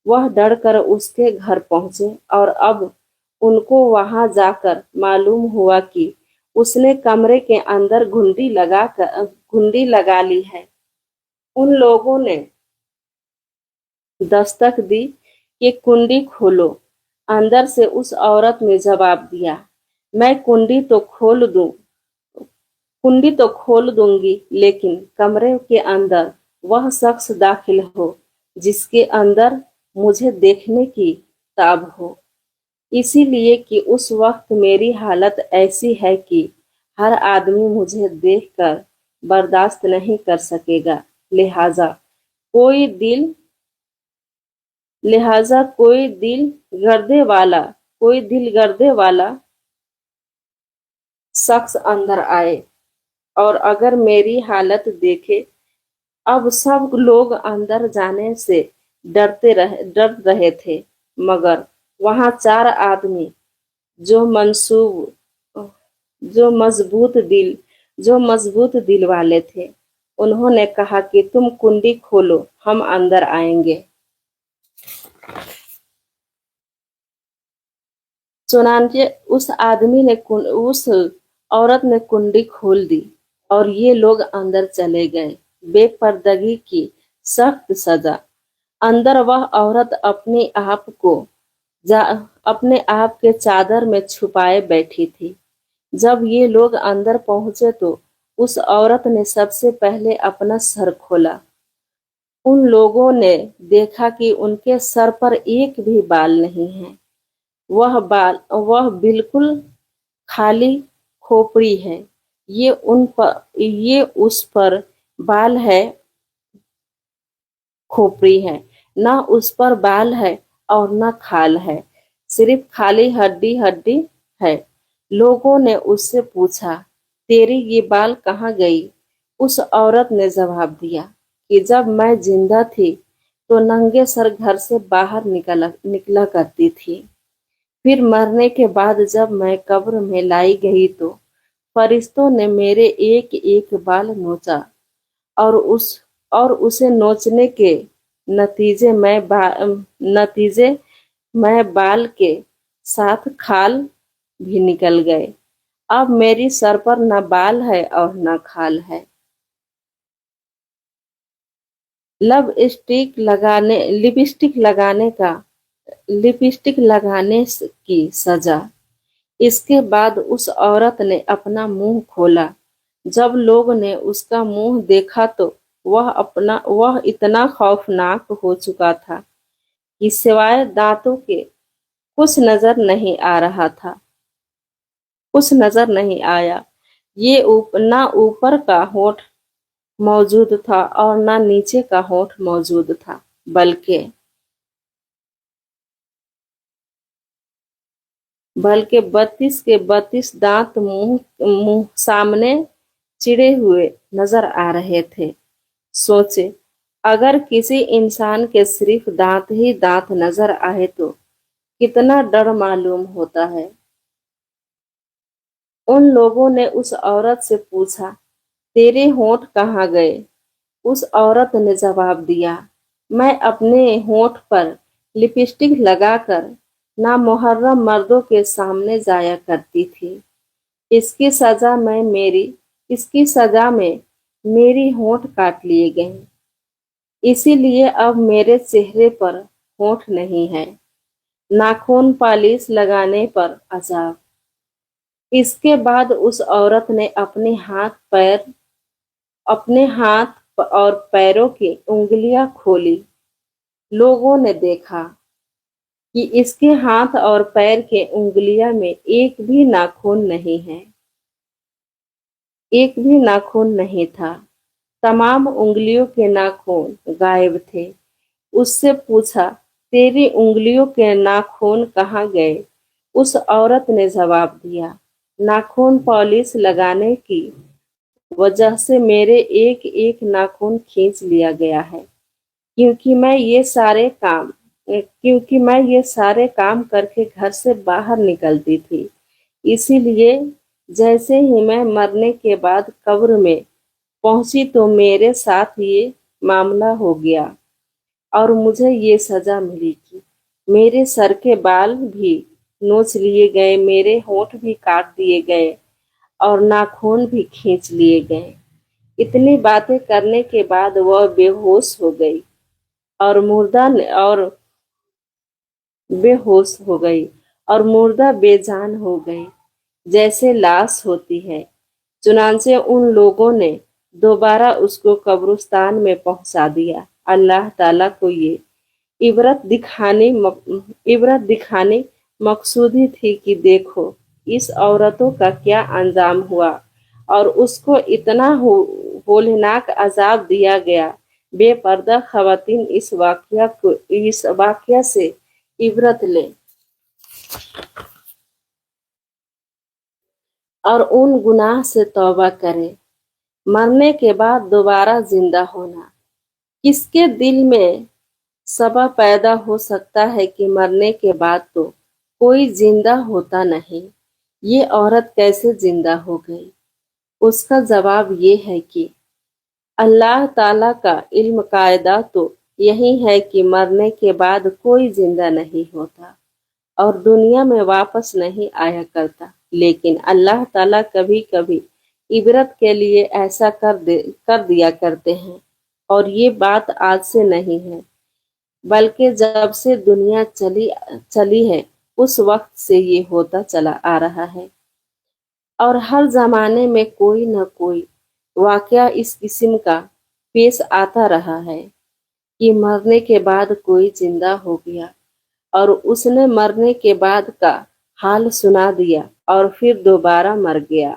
Speaker 4: वह डरकर उसके घर पहुंचे और अब उनको वहां जाकर मालूम हुआ कि उसने कमरे के अंदर घुंडी लगा ली है। उन लोगों ने दस्तक दी कि कुंडी खोलो। अंदर से उस औरत ने जवाब दिया, मैं कुंडी तो खोल दूंगी, लेकिन कमरे के अंदर वह शख्स दाखिल हो जिसके अंदर मुझे देखने की ताब हो, इसीलिए कि उस वक्त मेरी हालत ऐसी है कि हर आदमी मुझे देखकर बर्दाश्त नहीं कर सकेगा, लिहाजा कोई दिल लिहाजा कोई दिल गर्दे वाला शख्स अंदर आए। और अगर मेरी हालत देखे, अब सब लोग अंदर जाने से डर रहे थे, मगर वहां 4 आदमी जो मंसूब जो मजबूत दिल वाले थे, उन्होंने कहा कि तुम कुंडी खोलो, हम अंदर आएंगे। चुनांचे उस औरत ने कुंडी खोल दी और ये लोग अंदर चले गए। बेपर्दगी की सख्त सजा। अंदर वह औरत अपने आप के चादर में छुपाए बैठी थी। जब ये लोग अंदर पहुंचे तो उस औरत ने सबसे पहले अपना सर खोला। उन लोगों ने देखा कि उनके सर पर एक भी बाल नहीं है। वह बिल्कुल खाली खोपड़ी है। ये उस पर बाल है, खोपड़ी है, ना उस पर बाल है और ना खाल है, सिर्फ खाली हड्डी है। लोगों ने उससे पूछा, तेरी ये बाल कहाँ गई? उस औरत ने जवाब दिया कि जब मैं जिंदा थी तो नंगे सर घर से बाहर निकला करती थी। फिर मरने के बाद जब मैं कब्र में लाई गई तो फरिश्तों ने मेरे एक एक बाल नोचा और उसे नोचने के नतीजे में बाल के साथ खाल भी निकल गए। अब मेरी सर पर न बाल है और न खाल है। लिपस्टिक लगाने की सजा। इसके बाद उस औरत ने अपना मुंह खोला। जब लोग ने उसका मुंह देखा तो वह इतना खौफनाक हो चुका था कि सिवाय दांतों के कुछ नजर नहीं आया। ना ऊपर का होंठ मौजूद था और ना नीचे का होंठ मौजूद था, बल्कि 32 के 32 दांत मुंह सामने चिड़े हुए नजर आ रहे थे। सोचे, अगर किसी इंसान के सिर्फ दांत ही दांत नजर आए तो कितना डर मालूम होता है। उन लोगों ने उस औरत से पूछा, तेरे होंठ कहाँ गए? उस औरत ने जवाब दिया, मैं अपने होंठ पर लिपस्टिक लगाकर नामुहर्रम मर्दों के सामने जाया करती थी। इसकी सजा में मेरी होंठ काट लिए गए। इसीलिए अब मेरे चेहरे पर होंठ नहीं है। नाखून पालिश लगाने पर अजाब। इसके बाद उस औरत ने अपने हाथ और पैरों की उंगलियां खोली। लोगों ने देखा कि इसके हाथ और पैर के उंगलियां में एक भी नाखून नहीं था। तमाम उंगलियों के नाखून गायब थे। उससे पूछा, तेरी उंगलियों के नाखून कहाँ गए? उस औरत ने जवाब दिया, नाखून पॉलिश लगाने की वजह से मेरे एक एक नाखून खींच लिया गया है, क्योंकि मैं ये सारे काम करके घर से बाहर निकलती थी। इसीलिए जैसे ही मैं मरने के बाद कब्र में पहुंची तो मेरे साथ ये मामला हो गया और मुझे ये सजा मिली कि मेरे सर के बाल भी नोच लिए गए, मेरे होंठ भी काट दिए गए और नाखून भी खींच लिए गए। इतनी बातें करने के बाद वह बेहोश हो गई और मुर्दा बेजान हो गई, जैसे लाश होती है। चुनांचे उन लोगों ने दोबारा उसको कब्रिस्तान में पहुंचा दिया। अल्लाह ताला को ये इबरत दिखाने मकसूदी थी कि देखो इस औरतों का क्या अंजाम हुआ। اور اس کو اتنا ہولناک عذاب دیا گیا۔ بے پردہ خواتین اس واقعہ سے عبرت لیں اور ان گناہ سے توبہ کریں۔ مرنے کے بعد دوبارہ زندہ ہونا، کس کے دل میں شبہ پیدا ہو سکتا ہے کہ مرنے کے بعد تو کوئی زندہ ہوتا نہیں، یہ عورت کیسے زندہ ہو گئی؟ اس کا جواب یہ ہے کہ اللہ تعالیٰ کا علم قاعدہ تو یہی ہے کہ مرنے کے بعد کوئی زندہ نہیں ہوتا اور دنیا میں واپس نہیں آیا کرتا، لیکن اللہ تعالیٰ کبھی کبھی عبرت کے لیے ایسا کر دیا کرتے ہیں، اور یہ بات آج سے نہیں ہے بلکہ جب سے دنیا چلی ہے اس وقت سے یہ ہوتا چلا آ رہا ہے، اور ہر زمانے میں کوئی نہ کوئی واقعہ اس قسم کا پیش آتا رہا ہے کہ مرنے کے بعد کوئی زندہ ہو گیا اور اس نے مرنے کے بعد کا حال سنا دیا اور پھر دوبارہ مر گیا۔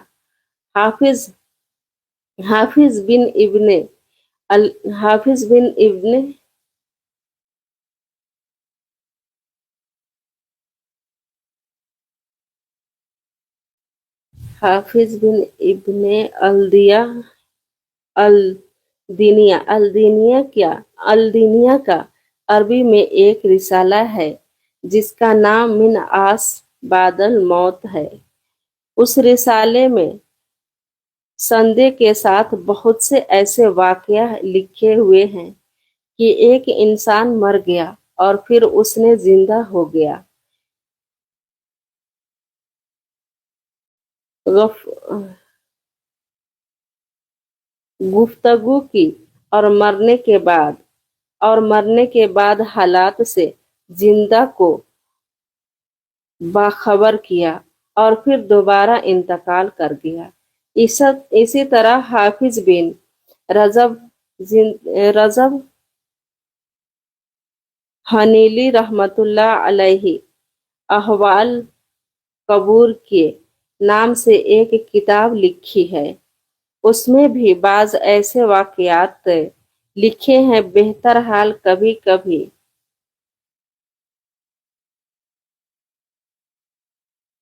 Speaker 4: حافظ بن ابن الدینیہ کا عربی میں ایک رسالہ ہے جس کا نام من آس بعد الموت ہے۔ اس رسالے میں سندے کے ساتھ بہت سے ایسے واقعہ لکھے ہوئے ہیں کہ ایک انسان مر گیا اور پھر اس نے زندہ ہو گیا، گفتگو کی اور مرنے کے بعد حالات سے زندہ کو باخبر کیا اور پھر دوبارہ انتقال کر گیا۔ اسی طرح حافظ بن رجب حنیلی رحمت اللہ علیہ احوال قبور کے نام سے ایک کتاب لکھی ہے، اس میں بھی بعض ایسے واقعات لکھے ہیں۔ بہتر حال کبھی کبھی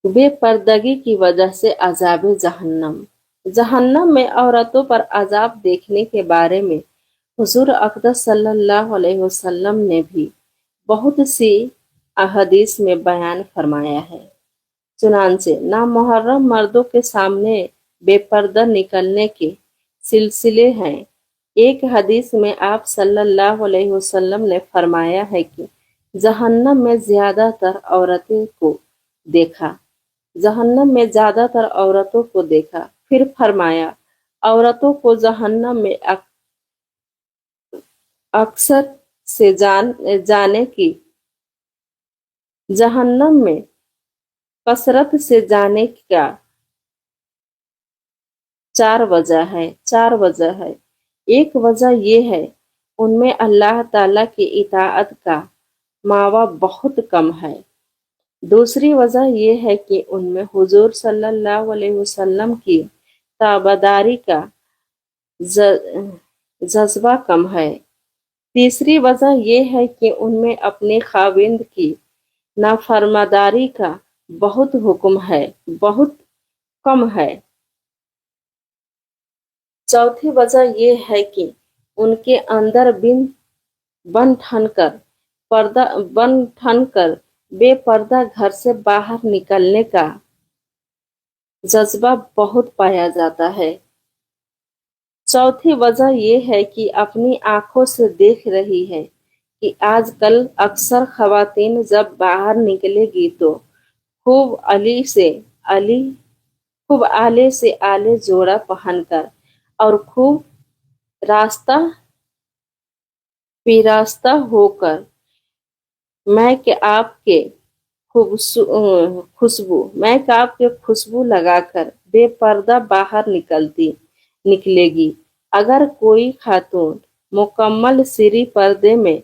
Speaker 4: بے پردگی کی وجہ سے عذاب جہنم میں عورتوں پر عذاب دیکھنے کے بارے میں حضور اقدس صلی اللہ علیہ وسلم نے بھی بہت سی احادیث میں بیان فرمایا ہے۔ چنانچہ نامحرم مردوں کے سامنے بے پردہ نکلنے کے سلسلے ہیں۔ ایک حدیث میں آپ صلی اللہ علیہ وسلم نے فرمایا ہے کہ جہنم میں زیادہ تر عورتوں کو دیکھا، پھر فرمایا عورتوں کو جہنم میں اکثر سے جانے کی، جہنم میں کثرت سے جانے کا چار وجہ ہے۔ ایک وجہ یہ ہے ان میں اللہ تعالیٰ کی اطاعت کا ماوا بہت کم ہے۔ دوسری وجہ یہ ہے کہ ان میں حضور صلی اللہ علیہ وسلم کی تابعداری کا جذبہ کم ہے۔ تیسری وجہ یہ ہے کہ ان میں اپنے خاوند کی نافرمانی کا بہت کم ہے۔ چوتھی وجہ یہ ہے کہ ان کے اندر بن ٹھن کر بے پردہ گھر سے باہر نکلنے کا جذبہ بہت پایا جاتا ہے۔ چوتھی وجہ یہ ہے کہ اپنی آنکھوں سے دیکھ رہی ہے کہ آج کل اکثر خواتین جب باہر نکلے گی تو خوب اعلی سے اعلی جوڑا پہن کر اور خوب پیراستہ ہو کر میک اپ کے خوشبو لگا کر بے پردہ باہر نکلے گی۔ اگر کوئی خاتون مکمل سری پردے میں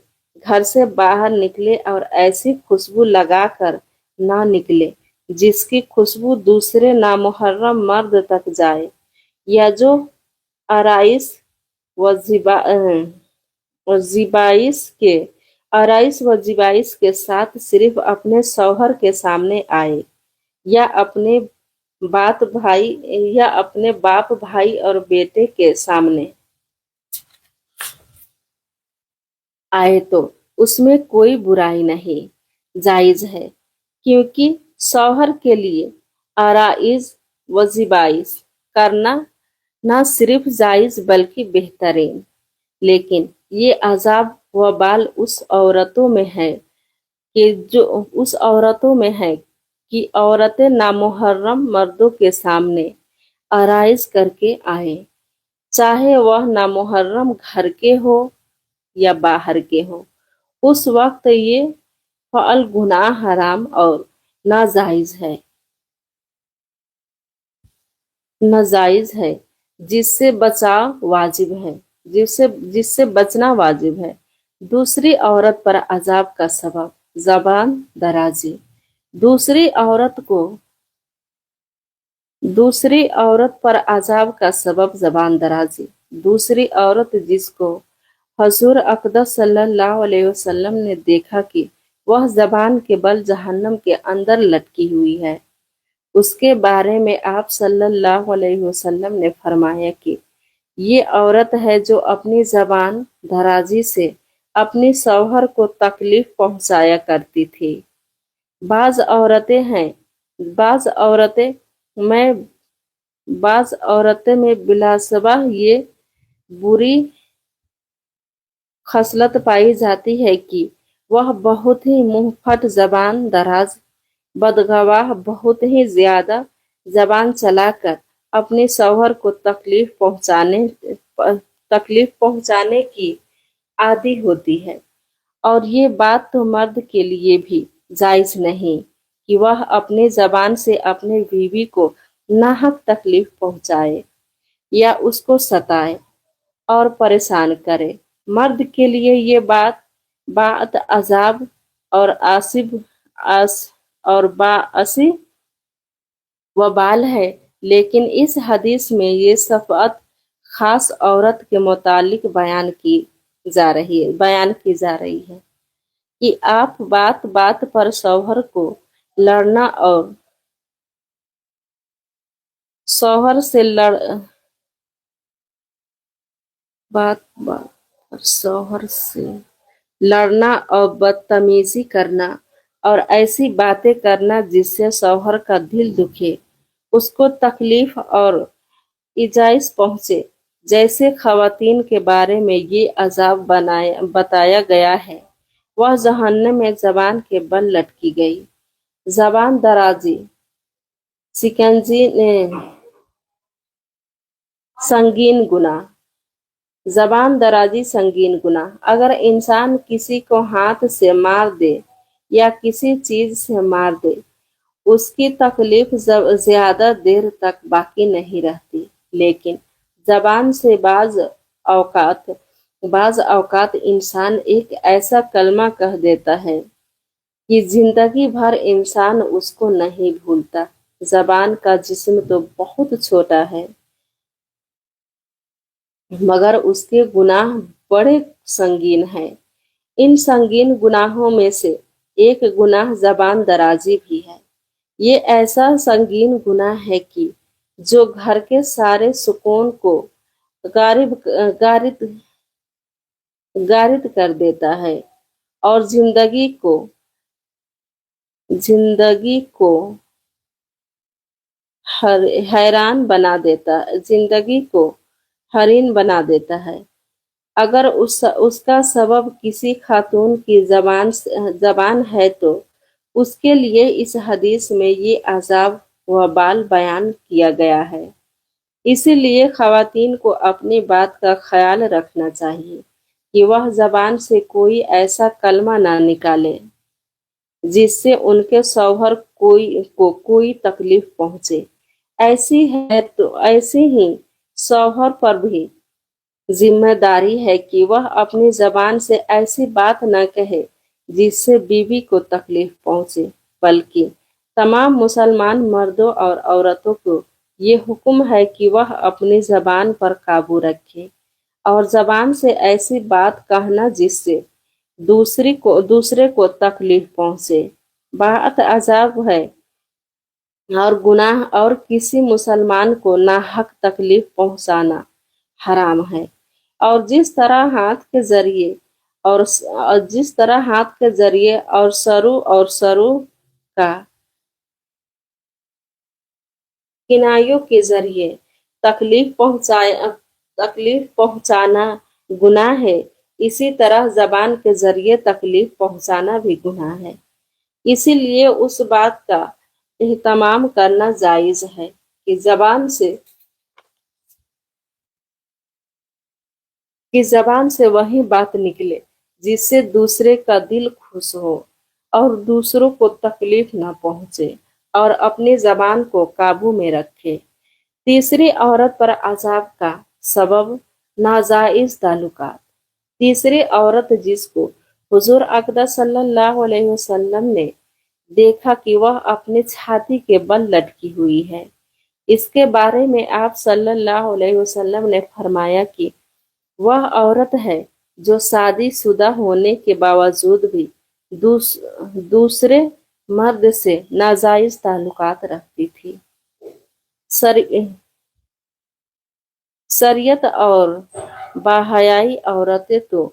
Speaker 4: گھر سے باہر نکلے اور ایسی خوشبو لگا کر نہ نکلے جس کی خوشبو دوسرے نامحرم مرد تک جائے، या जो आराइश व जीबाइश के साथ सिर्फ अपने शौहर के सामने आए या अपने बाप भाई और बेटे के सामने आए तो उसमें कोई बुराई नहीं, जायज है, क्योंकि शौहर के लिए आराइज व जिबाइश करना न सिर्फ जायज बल्कि बेहतरीन। लेकिन ये अजाब व बाल उस औरतों में है कि औरतें नामुहर्रम मर्दों के सामने आराइज करके आए, चाहे वह नामुहर्रम घर के हो या बाहर के हो। उस वक्त ये फ़अल गुनाह हराम और नाजायज है, जिससे बचना वाजिब है। दूसरी औरत पर अजाब का सबब ज़बान दराजी। दूसरी औरत पर अजाब का सबब ज़बान दराजी। दूसरी औरत जिसको हजूर अक़दस सल्लल्लाहु अलैहि वसल्लम ने देखा कि वह ज़बान के बल जहन्नम के अंदर लटकी हुई है, उसके बारे में आप सल्लल्लाहु अलैहि वसल्लम ने फरमाया कि ये औरत है जो अपनी ज़बान दराजी से अपनी शौहर को तकलीफ पहुंचाया करती थी। बाज़ औरतें में बिलाशबा ये बुरी खसलत पाई जाती है कि वह बहुत ही मुंहफट ज़बान दराज बदगवाह बहुत ही ज्यादा ज़बान चलाकर अपने शौहर को तकलीफ पहुंचाने की आदी होती है। और ये बात तो मर्द के लिए भी जायज नहीं कि वह अपने ज़बान से अपने बीवी को नाहक तकलीफ पहुंचाए या उसको सताए और परेशान करे। मर्द के लिए ये बात अजाब और बाअसी वबाल है, लेकिन इस हदीस में ये सफ़अत खास औरत के मुतालिक बयान की जा रही है कि आप बात बात पर शौहर को लड़ना और शौहर से लड़ना और बदतमीजी करना और ऐसी बातें करना जिससे शौहर का दिल दुखे, उसको तकलीफ और इजाइस पहुंचे, जैसे खवातीन के बारे में ये अजाब बताया गया है। वह जहन्नम में ज़बान के बल लटकी गई। ज़बान दराजी संगीन गुनाह। ज़बान दराजी संगीन गुनाह। अगर इंसान किसी को हाथ से मार दे या किसी चीज से मार दे, उसकी तकलीफ ज्यादा देर तक बाकी नहीं रहती, लेकिन ज़बान से बाज औकात इंसान एक ऐसा कलमा कह देता है कि जिंदगी भर इंसान उसको नहीं भूलता। ज़बान का जिस्म तो बहुत छोटा है, मगर उसके गुनाह बड़े संगीन हैं। इन संगीन गुनाहों में से एक गुनाह ज़बान दराजी भी है। ये ऐसा संगीन गुनाह है कि जो घर के सारे सुकून को गारित कर देता है और जिंदगी को हरीन बना देता है। अगर उसका सबब किसी खातून की ज़बान है तो उसके लिए इस हदीस में ये अजाब व बाल बयान किया गया है। इसीलिए खवातीन को अपनी बात का ख्याल रखना चाहिए कि वह ज़बान से कोई ऐसा कलमा ना निकाले जिससे उनके शौहर को कोई तकलीफ पहुंचे। ऐसी ही शौहर पर भी जिम्मेदारी है कि वह अपनी ज़बान से ऐसी बात न कहे जिससे बीवी को तकलीफ पहुंचे, बल्कि तमाम मुसलमान मर्दों और औरतों को یہ حکم ہے کہ وہ اپنی زبان پر قابو رکھے اور زبان سے ایسی بات کہنا جس سے دوسرے کو تکلیف پہنچے، بات عذاب ہے اور گناہ، اور کسی مسلمان کو ناحق تکلیف پہنچانا حرام ہے۔ اور جس طرح ہاتھ کے ذریعے اور سرو کا کنائیوں کے ذریعے تکلیف پہنچانا گناہ ہے، اسی طرح زبان کے ذریعے تکلیف پہنچانا بھی گناہ ہے۔ اسی لیے اس بات کا اہتمام کرنا جائز ہے کہ زبان سے وہی بات نکلے جس سے دوسرے کا دل خوش ہو اور دوسروں کو تکلیف نہ پہنچے، اور اپنی زبان کو قابو میں رکھے۔ تیسری عورت پر عذاب کا سبب ناجائز تعلقات۔ تیسری عورت جس کو حضور اقدس صلی اللہ علیہ وسلم نے دیکھا کہ وہ اپنی چھاتی کے بل لٹکی ہوئی ہے، اس کے بارے میں آپ صلی اللہ علیہ وسلم نے فرمایا کہ وہ عورت ہے جو شادی شدہ ہونے کے باوجود بھی دوسرے مرد سے ناجائز تعلقات رکھتی تھی۔ شریعت اور باحیائی عورتیں تو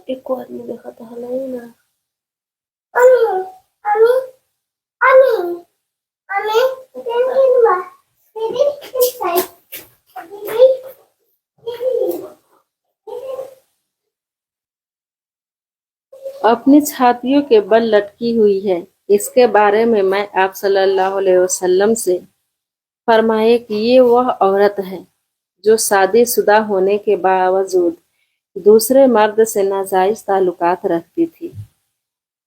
Speaker 4: ایک کو آدمی دیکھا تو ہلائی نا۔ اپنی چھاتیوں کے بل لٹکی ہوئی ہے، اس کے بارے میں آپ صلی اللہ علیہ وسلم سے فرمائے کہ یہ وہ عورت ہے جو شادی شدہ ہونے کے باوجود دوسرے مرد سے ناجائز تعلقات رکھتی تھی۔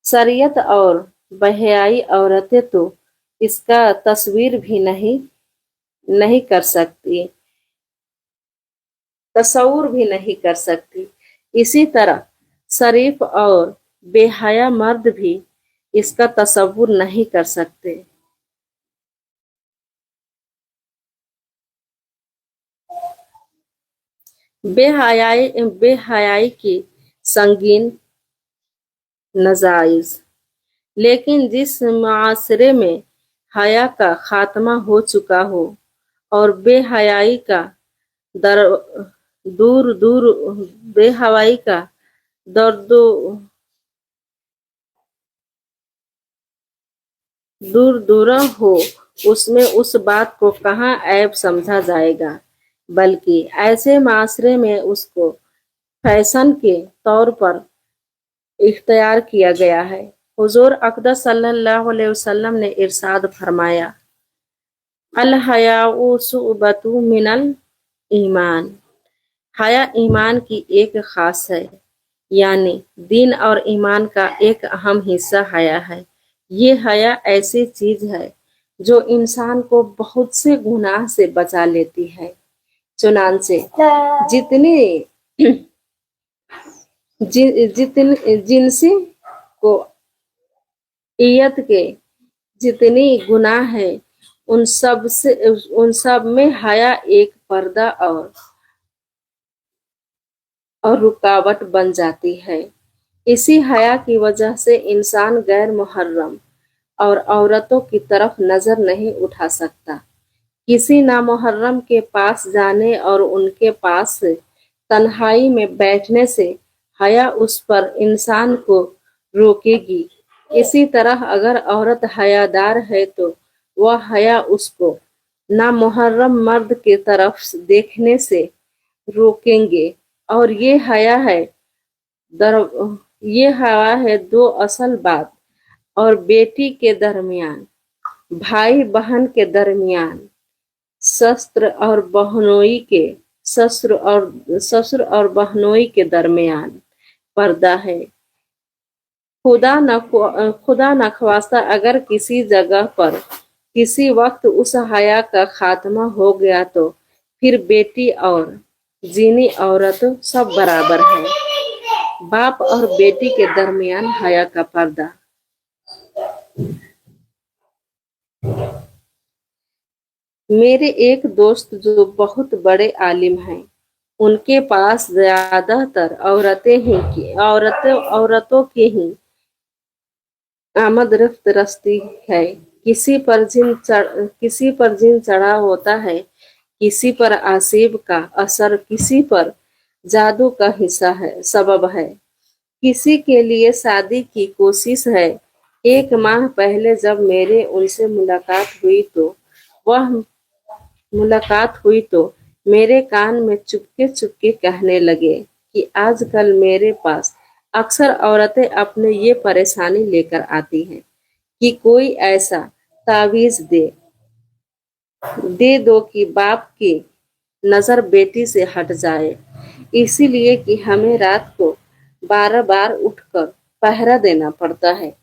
Speaker 4: شریعت اور بحیائی عورتیں تو اس کا تصور بھی نہیں کر سکتی۔ اسی طرح شریف اور بے حیا مرد بھی اس کا تصور نہیں کر سکتے۔ بے حیائی کی سنگین نجائز، لیکن جس معاشرے میں حیا کا خاتمہ ہو چکا ہو اور بے حیائی کا دور ہو، اس میں اس بات کو کہاں عیب سمجھا جائے گا، بلکہ ایسے معاشرے میں اس کو فیشن کے طور پر اختیار کیا گیا ہے۔ حضور اقدس صلی اللہ علیہ وسلم نے ارشاد فرمایا، الحیاء شعبۃ من الایمان، حیا ایمان کی ایک خاص ہے، یعنی دین اور ایمان کا ایک اہم حصہ حیا ہے۔ یہ حیا ایسی چیز ہے جو انسان کو بہت سے گناہ سے بچا لیتی ہے، چنانچہ جنسی کو ایت کے جتنی گناہ ہے ان سب میں حیا ایک پردہ اور رکاوٹ بن جاتی ہے۔ اسی حیا کی وجہ سے انسان غیر محرم اور عورتوں کی طرف نظر نہیں اٹھا سکتا، किसी नामुहर्रम के पास जाने और उनके पास तन्हाई में बैठने से हया उस पर इंसान को रोकेगी। इसी तरह अगर औरत हयादार है तो वह हया उसको नामुहर्रम मर्द की तरफ देखने से रोकेंगे। और ये हया है दो असल बात, और बेटी के दरमियान, भाई बहन के दरमियान, ससुर और बहनोई के दरमियान पर्दा है। खुदा नखवास्ता अगर किसी जगह पर किसी वक्त उस हया का खात्मा हो गया तो फिर बेटी और जीनी औरत सब बराबर है। बाप और बेटी के दरमियान हया का पर्दा। मेरे एक दोस्त जो बहुत बड़े आलिम हैं, उनके पास ज्यादातर औरतों की ही आमद रफ्त रस्ती है। किसी पर जिन चढ़ा होता है, किसी पर आसिब का असर, किसी पर जादू का सबब है, किसी के लिए शादी की कोशिश है। 1 माह पहले जब मेरे उनसे मुलाकात हुई तो मेरे कान में चुपके चुपके कहने लगे कि आजकल मेरे पास अक्सर औरतें अपने ये परेशानी लेकर आती हैं कि कोई ऐसा तावीज दे दो कि बाप की नजर बेटी से हट जाए, इसीलिए कि हमें रात को 12 बार उठकर पहरा देना पड़ता है।